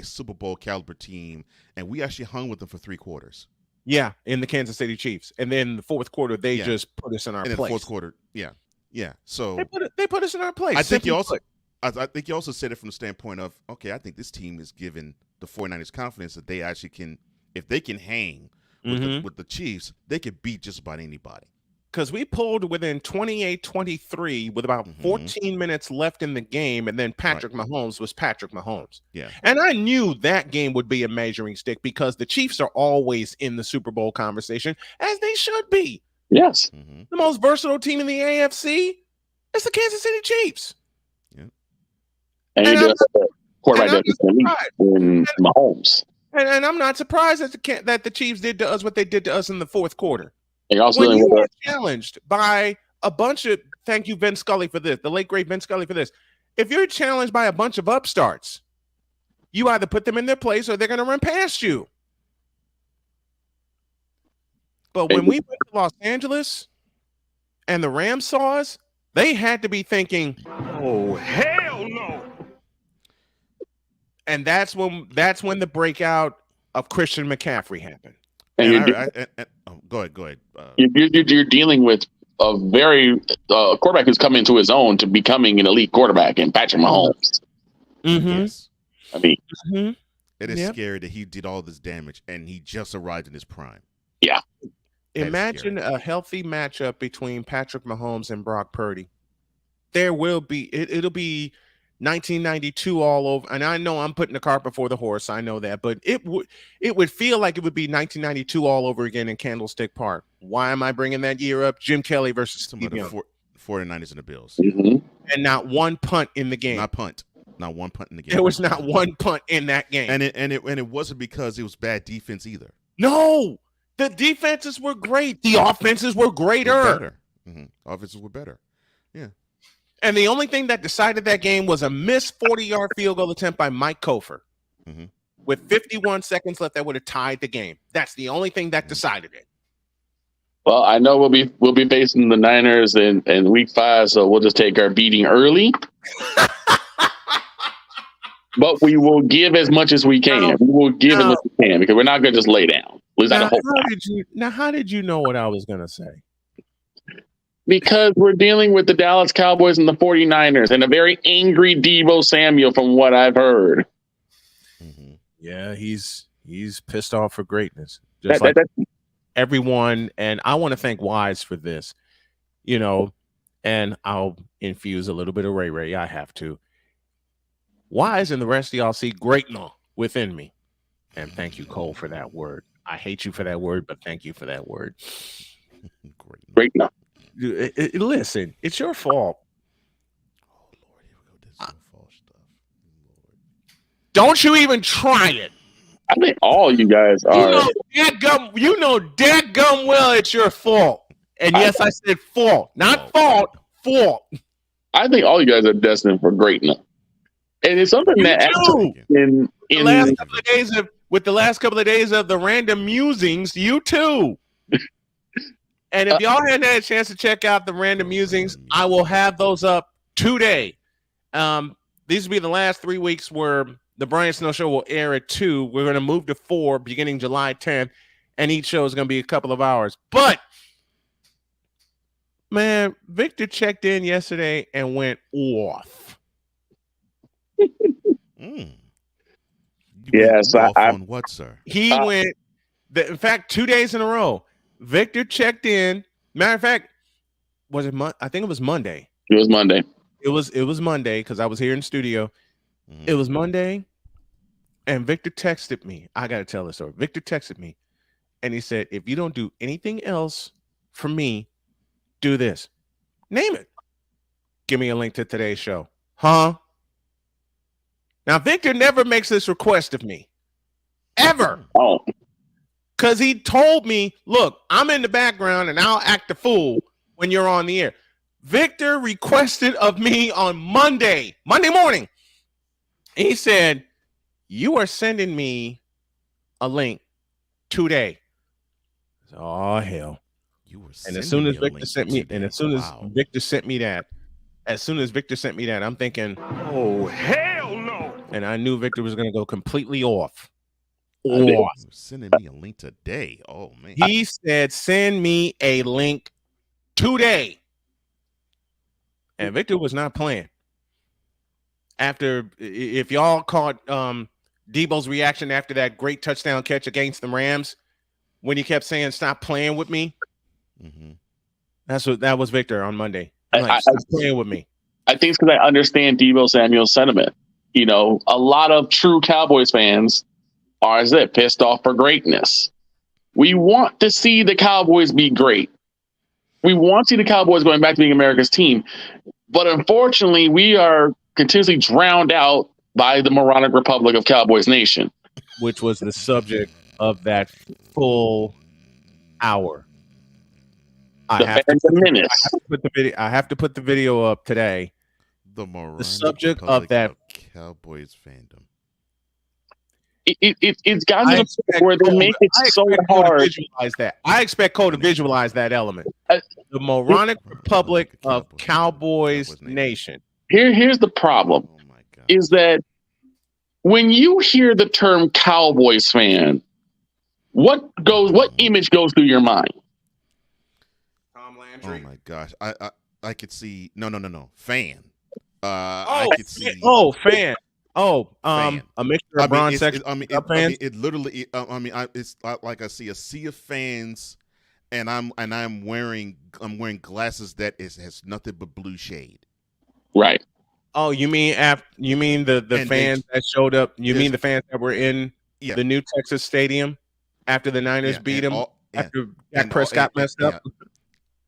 Super Bowl caliber team, and we actually hung with them for 3 quarters. Yeah, in the Kansas City Chiefs, and then the fourth quarter they just put us in our place. In the fourth quarter, yeah. So they put us in our place. I think you also said it from the standpoint of, okay, I think this team is giving the 49ers confidence that they actually can, if they can hang with the Chiefs, they could beat just about anybody. Because we pulled within 28-23 with about 14 minutes left in the game, and then Patrick Mahomes was Patrick Mahomes. Yeah. And I knew that game would be a measuring stick because the Chiefs are always in the Super Bowl conversation, as they should be. Yes. The most versatile team in the AFC is the Kansas City Chiefs. Yeah. And you have a quarterback in Mahomes. And I'm not surprised that the Chiefs did to us what they did to us in the fourth quarter. When you were challenged by a bunch of, thank you, Vin Scully, for this, the late, great Vin Scully for this. If you're challenged by a bunch of upstarts, you either put them in their place or they're going to run past you. But when we went to Los Angeles and the Rams saw us, they had to be thinking, oh, hell no. And that's when the breakout of Christian McCaffrey happened. And go ahead. You're dealing with a very quarterback who's come into his own to becoming an elite quarterback in Patrick Mahomes. Yes. I mean, it is scary that he did all this damage and he just arrived in his prime. Yeah. Imagine a healthy matchup between Patrick Mahomes and Brock Purdy. There will be it'll be 1992 all over, and I know I'm putting the cart before the horse. I know that, but it would feel like it would be 1992 all over again in Candlestick Park. Why am I bringing that year up? Jim Kelly versus Steve Young. 49ers and the Bills, and not one punt in the game. Not one punt in the game. There was not one punt in that game, and it wasn't because it was bad defense either. No, the defenses were great. The offenses were greater. Offenses were better. Yeah. And the only thing that decided that game was a missed 40-yard field goal attempt by Mike Kofer. With 51 seconds left, that would have tied the game. That's the only thing that decided it. Well, I know we'll be facing the Niners in week 5, so we'll just take our beating early. But we will give as much as we can. We will give as much as we can because we're not going to just lay down. How did you know what I was going to say? Because we're dealing with the Dallas Cowboys and the 49ers and a very angry Deebo Samuel from what I've heard. Yeah, he's pissed off for greatness. Just like everyone, and I want to thank Wise for this. And I'll infuse a little bit of Ray. I have to. Wise and the rest of y'all see greatness within me. And thank you, Cole, for that word. I hate you for that word, but thank you for that word. Greatness. Listen, it's your fault. Oh Lord, here we go. This is some false stuff. Lord. Don't you even try it. I think all you guys are. You know dadgum well it's your fault. And yes, I said fault, not fault. I think all you guys are destined for greatness. And it's something in the last couple of days with the last couple of days of the random musings, you too. And if y'all hadn't had a chance to check out the random musings, I will have those up today. These will be the last 3 weeks where the Brian Snow Show will air at 2. We're going to move to 4 beginning July 10th, and each show is going to be a couple of hours. But Man, Victor checked in yesterday and went off. Yes, off on what, sir? He went. In fact, 2 days in a row, Victor checked in. Matter of fact, was it? I think it was Monday. It was Monday. It was Monday because I was here in the studio. Mm-hmm. It was Monday, and Victor texted me. I got to tell this story. Victor texted me, and he said, "If you don't do anything else for me, do this. Name it. Give me a link to today's show." Huh? Now, Victor never makes this request of me. Ever. Oh. Because he told me, look, I'm in the background and I'll act the fool when you're on the air. Victor requested of me on Monday morning. He said, you are sending me a link today. Oh, hell. And as soon as Victor sent me, and as soon as Victor sent me that, I'm thinking, oh, hell no. And I knew Victor was going to go completely off. Sending me a link today. Oh, man. He said, send me a link today. And Victor was not playing. After, if y'all caught Debo's reaction after that great touchdown catch against the Rams, when he kept saying, stop playing with me. Mm-hmm. That was Victor on Monday. Stop playing with me. I think it's because I understand Debo Samuel's sentiment. You know, a lot of true Cowboys fans are, as it, pissed off for greatness. We want to see the Cowboys be great. We want to see the Cowboys going back to being America's team. But unfortunately, we are continuously drowned out by the moronic Republic of Cowboys Nation. Which was the subject of that full hour. I have to put the video up today. The subject of that Cowboys fandom. It's gotten to the point where they make it so hard. I expect Cole to visualize that element. The moronic Republic of Cowboys Nation. Here's the problem: is that when you hear the term Cowboys fan, what image goes through your mind? Tom Landry. Oh my gosh, I could see no fan. I could see fan. A mixture of bronze sex. It's like I see a sea of fans, and I'm wearing glasses that has nothing but blue shade. Right. Oh, you mean the fans that showed up? You mean the fans that were in the new Texas Stadium after the Niners beat them after Dak Prescott messed up?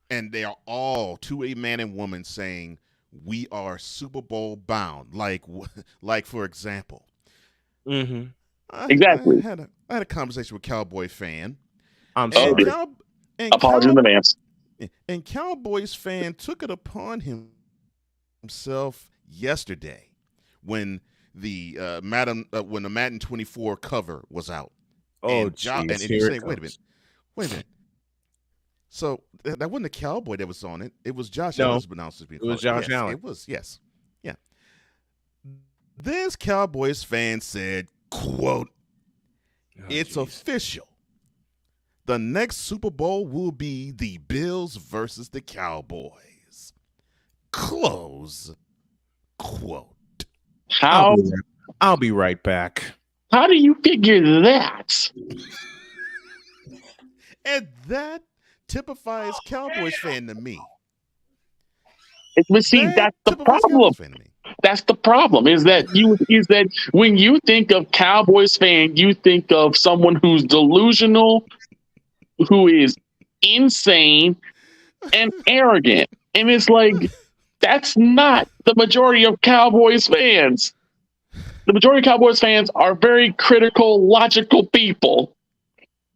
And they are all to a man and woman saying, we are Super Bowl bound. Like for example, exactly. I had a conversation with a Cowboy fan. I'm sorry. Apologies in advance. And Cowboys fan took it upon himself yesterday when the Madden 24 cover was out. Oh, and you say, wait a minute. So that wasn't a Cowboy that was on it. It was Josh Allen. It was Josh Allen. It was, yes. Yeah. This Cowboys fan said, quote, it's official. The next Super Bowl will be the Bills versus the Cowboys. Close quote. I'll be right back. How do you figure that? And that typifies Cowboys fan to me. But see, that's the problem. That's the problem. Is that when you think of Cowboys fan, you think of someone who's delusional, who is insane and arrogant. And it's like, that's not the majority of Cowboys fans. The majority of Cowboys fans are very critical, logical people.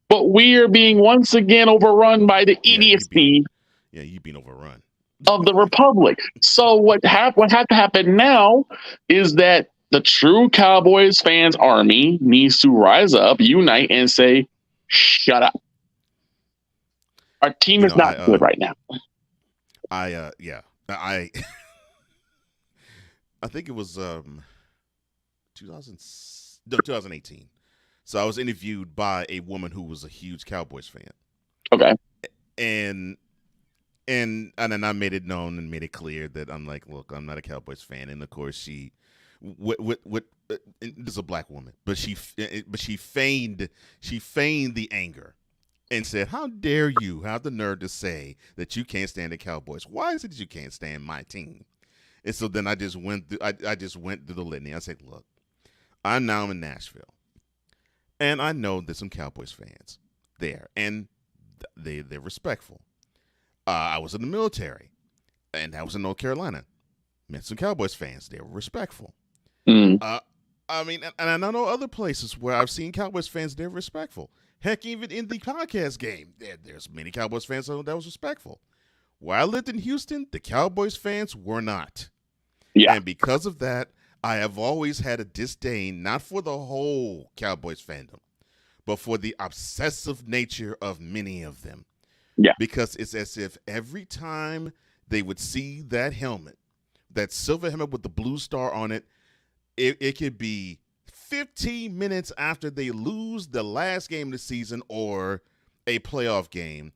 But we are being once again overrun by the idiocy. You've been overrun. Of the Republic. So what had to happen now is that the true Cowboys fans army needs to rise up, unite, and say, shut up. Our team is not good right now. I think it was 2018. So I was interviewed by a woman who was a huge Cowboys fan. Okay. And and then I made it known and made it clear that I'm like, look, I'm not a Cowboys fan. And of course, she, this is a black woman, but she feigned the anger and said, "How dare you have the nerve to say that you can't stand the Cowboys? Why is it that you can't stand my team?" And so then I just went through, I just went through the litany. I said, look, I'm now in Nashville, and I know there's some Cowboys fans there, and they're respectful. I was in the military, and I was in North Carolina. Met some Cowboys fans. They were respectful. I mean, and I know other places where I've seen Cowboys fans, they're respectful. Heck, even in the podcast game, there's many Cowboys fans that was respectful. Where I lived in Houston, the Cowboys fans were not. Yeah. And because of that, I have always had a disdain, not for the whole Cowboys fandom, but for the obsessive nature of many of them. Yeah. Because it's as if every time they would see that helmet, that silver helmet with the blue star on it, it could be 15 minutes after they lose the last game of the season or a playoff game,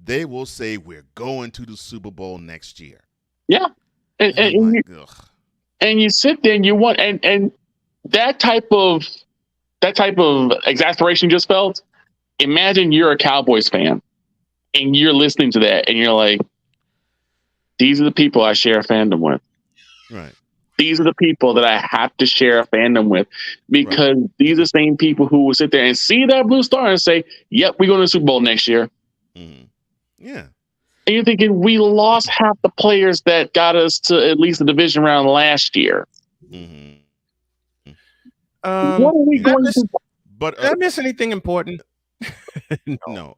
they will say, we're going to the Super Bowl next year. Yeah. And you sit there and you want, and that type of exasperation you just felt. Imagine you're a Cowboys fan and you're listening to that and you're like, these are the people I share a fandom with. Right. These are the people that I have to share a fandom with, because these are the same people who will sit there and see that blue star and say, yep, we're going to the Super Bowl next year. Mm-hmm. Yeah. And you're thinking, we lost half the players that got us to at least the division round last year. Mm-hmm. What are we going to do? But did I miss anything important? No.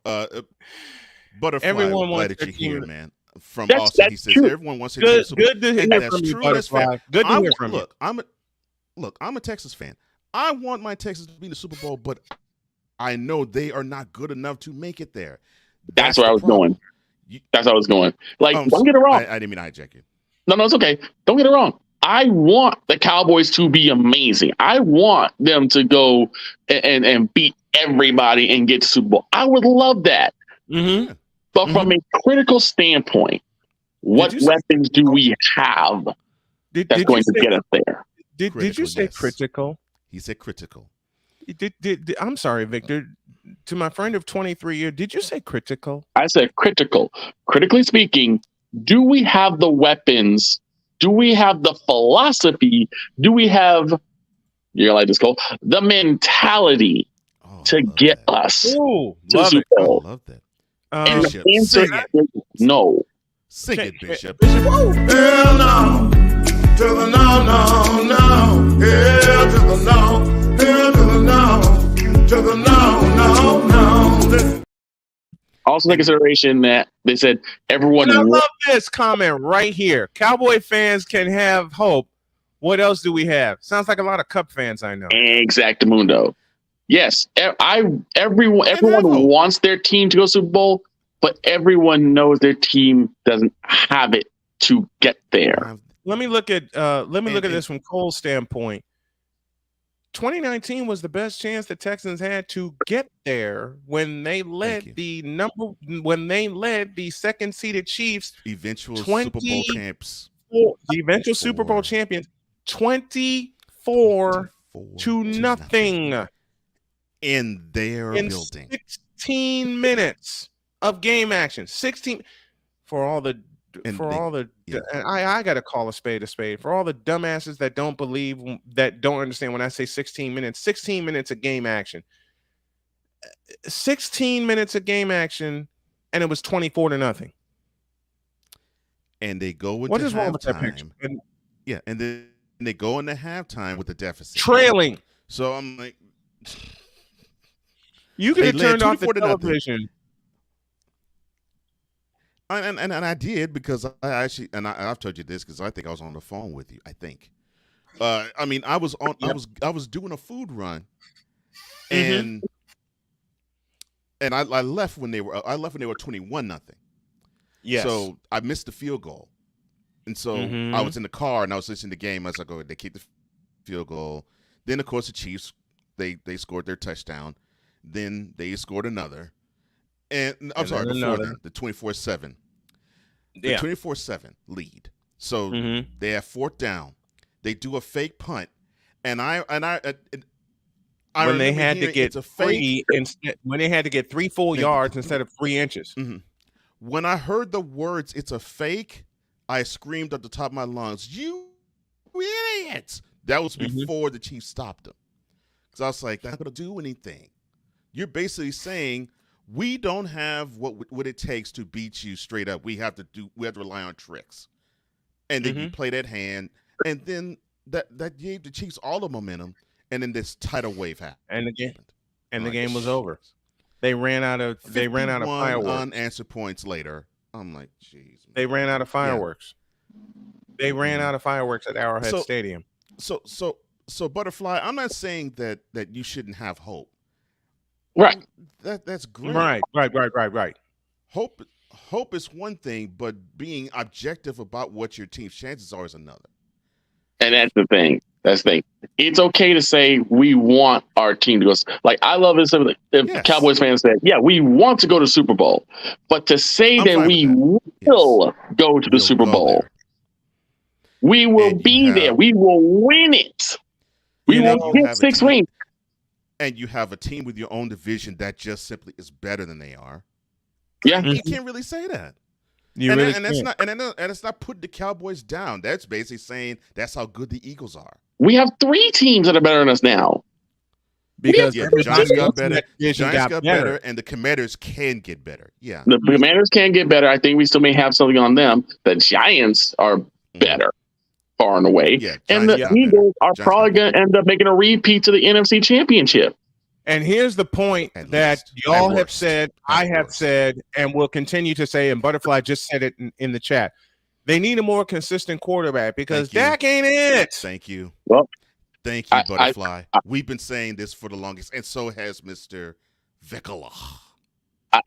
Butterfly, Everyone glad wants that you're their here, team. man. From That's Austin, he says true. everyone wants to hear the Super Bowl. Good to hear That's from you, true. That's Butterfly. fair. Good to hear from you. I'm a Texas fan. I want my Texas to be in the Super Bowl, but I know they are not good enough to make it there. That's where I was going. That's where I was going. Like, don't get it wrong. I didn't mean to hijack you. No, it's okay. Don't get it wrong. I want the Cowboys to be amazing. I want them to go and beat everybody and get to Super Bowl. I would love that. Mm-hmm. But from a critical standpoint, what weapons do we have that's going to get us there? Did you say critical? He said critical. I'm sorry, Victor. To my friend of 23 years, did you say critical? I said critical. Critically speaking, do we have the weapons? Do we have the philosophy? Do we have, you're gonna like this, Cole, the mentality to get us to the Super Bowl? I love that. And Bishop, the answer is no. Sing it, Bishop. Hell no. To the no, no, no. Hell to the no. Hell to the no. To the no, no, no. Also, take consideration that they said everyone. And I love this comment right here. Cowboy fans can have hope. What else do we have? Sounds like a lot of Cup fans I know. Exactamundo. Yes, everyone wants their team to go Super Bowl, but everyone knows their team doesn't have it to get there. Let me look at this from Cole's standpoint. 2019 was the best chance the Texans had to get there when they led the second seeded Chiefs, eventual Super Bowl champs, the eventual Super Bowl champions, 24 to nothing in their building. 16 minutes of game action. 16 for all the. And I got to call a spade for all the dumbasses that don't believe, that don't understand when I say 16 minutes of game action. 16 minutes of game action, and it was 24 to nothing. And they go into what is wrong with that picture? And then they go into halftime with the deficit, trailing. So I'm like, you could have turned off the television. And I did, because I actually, and I've told you this because I think I was on the phone with you. I think, I mean, I was on. Yep. I was doing a food run, and I left when they were 21-0. Yes. So I missed the field goal, and so I was in the car and I was listening to the game. I was like, "Oh, they kicked the field goal." Then of course the Chiefs they scored their touchdown. Then they scored another. And I'm sorry, before that, the 24-7. Yeah. 24-7 lead. So they have 4th down. They do a fake punt, and when they had to get 3 instead, when they had to get 3 full yards instead of 3 inches. When I heard the words "it's a fake," I screamed at the top of my lungs, "You idiots!" That was before the Chiefs stopped them, because I was like, "That's not going to do anything." You're basically saying we don't have what it takes to beat you straight up. We have to rely on tricks, and then you play that hand, and then that gave the Chiefs all the momentum, and then this tidal wave happened, and the game was over. They ran out of fireworks. Unanswered points later. I'm like, jeez. They ran out of fireworks. They ran out of fireworks at Arrowhead Stadium. So Butterfly, I'm not saying that you shouldn't have hope. Right. That's great. Right. Hope is one thing, but being objective about what your team's chances are is another. And that's the thing. It's okay to say we want our team to go. Like, I love it if Cowboys fans said, yeah, we want to go to Super Bowl. But to say that we will go to the Super Bowl, we will be there. We will win it. We will get 6 rings. And you have a team with your own division that just simply is better than they are. Yeah. You can't really say that. It's not putting the Cowboys down. That's basically saying that's how good the Eagles are. We have 3 teams that are better than us now. Because Giants got better, and the Commanders can get better. Yeah, the Commanders can get better. I think we still may have something on them. The Giants are better, far and away. Yeah, and the Eagles are probably going to end up making a repeat to the NFC Championship. And here's the point that y'all have said, I have said, and will continue to say, and Butterfly just said it in the chat. They need a more consistent quarterback because Dak ain't it. Thank you. Well, thank you, Butterfly. We've been saying this for the longest, and so has Mr. Vikala.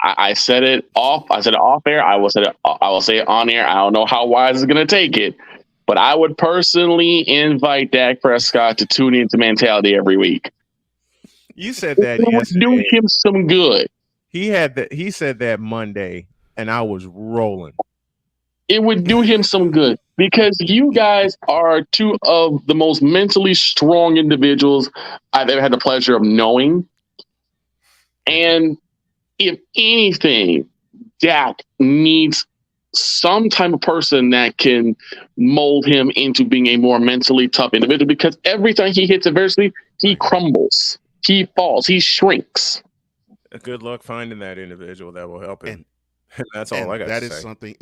I said it off. I said it off air. I will say it on air. I don't know how Wise is going to take it, but I would personally invite Dak Prescott to tune into Mentality every week. You said that it would do him some good. He said that Monday, and I was rolling. It would do him some good because you guys are 2 of the most mentally strong individuals I've ever had the pleasure of knowing. And if anything, Dak needs some type of person that can mold him into being a more mentally tough individual, because every time he hits adversity, he crumbles. He falls. He shrinks. Good luck finding that individual that will help him. And that's all I got to say. That is something.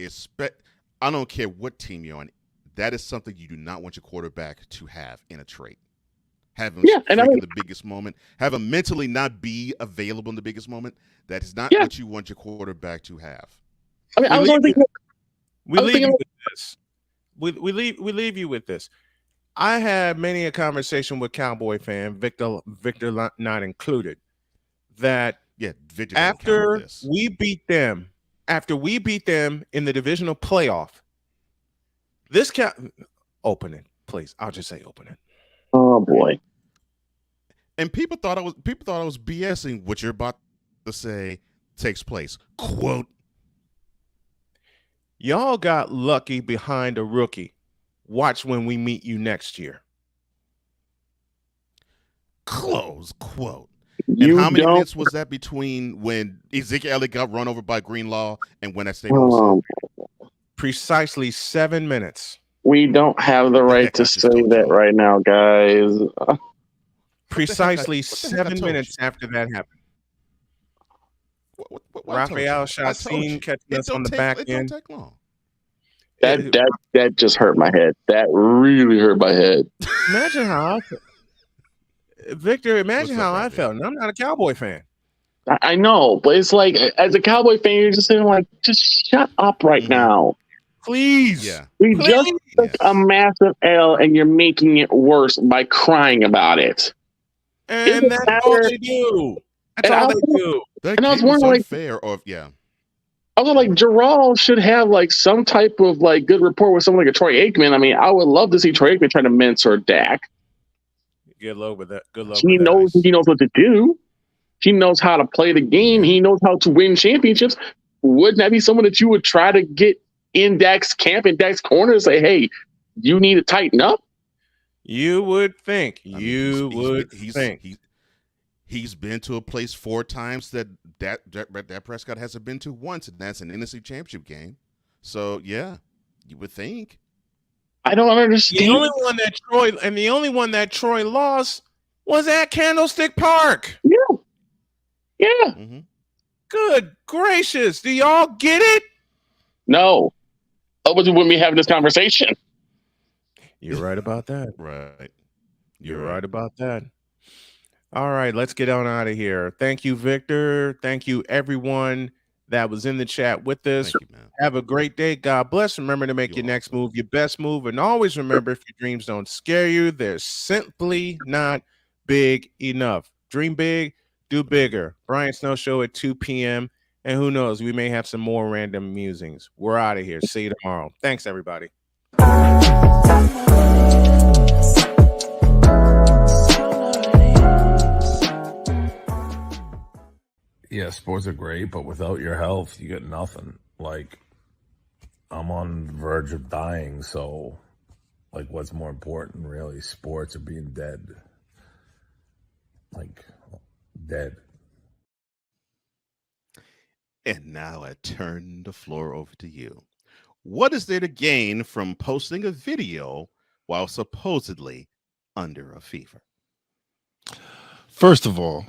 I don't care what team you're on. That is something you do not want your quarterback to have in a trait. Have him in the biggest moment. Have him mentally not be available in the biggest moment. That is not what you want your quarterback to have. I mean, we leave you with this. We leave you with this. I had many a conversation with Cowboy fan, Victor not included, that after we beat them in the divisional playoff, open it, please. I'll just say open it. Oh boy. And people thought I was BSing what you're about to say takes place. Quote, y'all got lucky behind a rookie. Watch when we meet you next year. Close quote. And how many minutes was that between when Ezekiel Elliott got run over by Greenlaw and when that statement was said? Precisely 7 minutes. We don't have the right to say that right now, guys. Precisely 7 minutes after that happened. Raphael Chassin catching us on the back end. Don't take long. That just hurt my head. That really hurt my head. Imagine how I felt. Victor, imagine how I felt. And I'm not a Cowboy fan. I know, but it's like, as a Cowboy fan, you're just saying, like, just shut up right now. Please. Yeah. We just took a massive L, and you're making it worse by crying about it. And that's all they do. That's all they do. And I was wondering, like, fair or I was like, Gerald should have like some type of like good rapport with someone like a Troy Aikman. I mean, I would love to see Troy Aikman try to mentor Dak. Good luck with that. Good luck. He knows what to do. He knows how to play the game. He knows how to win championships. Wouldn't that be someone that you would try to get index corner and say, "Hey, you need to tighten up"? You would think. He's been to a place 4 times that Prescott hasn't been to once, and that's an NFC Championship game. So yeah, you would think. I don't understand. The only one that Troy lost was at Candlestick Park. Yeah. Mm-hmm. Good gracious. Do y'all get it? No. Otherwise, we wouldn't be having this conversation. You're right about that. Right. You're right about that. All right, let's get on out of here. Thank you, Victor. Thank you, everyone that was in the chat with us. Thank you, man. Have a great day. God bless. Remember to make your next move your best move. And always remember, if your dreams don't scare you, they're simply not big enough. Dream big, do bigger. Brian Snow Show at 2 p.m. And who knows, we may have some more random musings. We're out of here. See you tomorrow. Thanks, everybody. Yeah, sports are great, but without your health, you get nothing. Like, I'm on the verge of dying, so, like, what's more important, really? Sports or being dead? Like, dead. And now I turn the floor over to you. What is there to gain from posting a video while supposedly under a fever? First of all,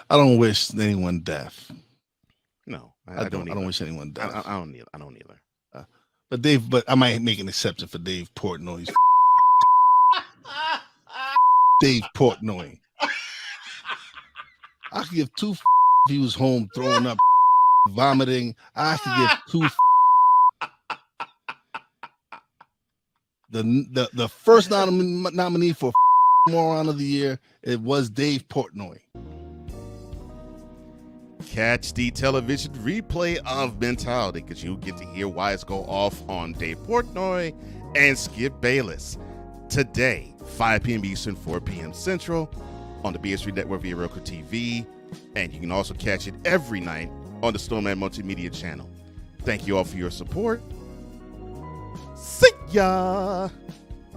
I don't wish anyone death. No, I don't wish anyone death. I don't either. But I might make an exception for Dave Portnoy. Dave Portnoy. I could give 2 if he was home throwing up, vomiting. I could give 2. The first nominee for Moron of the Year, it was Dave Portnoy. Catch the television replay of Mentality, because you get to hear wise go off on Dave Portnoy and Skip Bayless today, 5 p.m. Eastern, 4 p.m. Central, on the BS3 Network via Roku TV, and you can also catch it every night on the Snowman Multimedia channel. Thank you all for your support. See ya!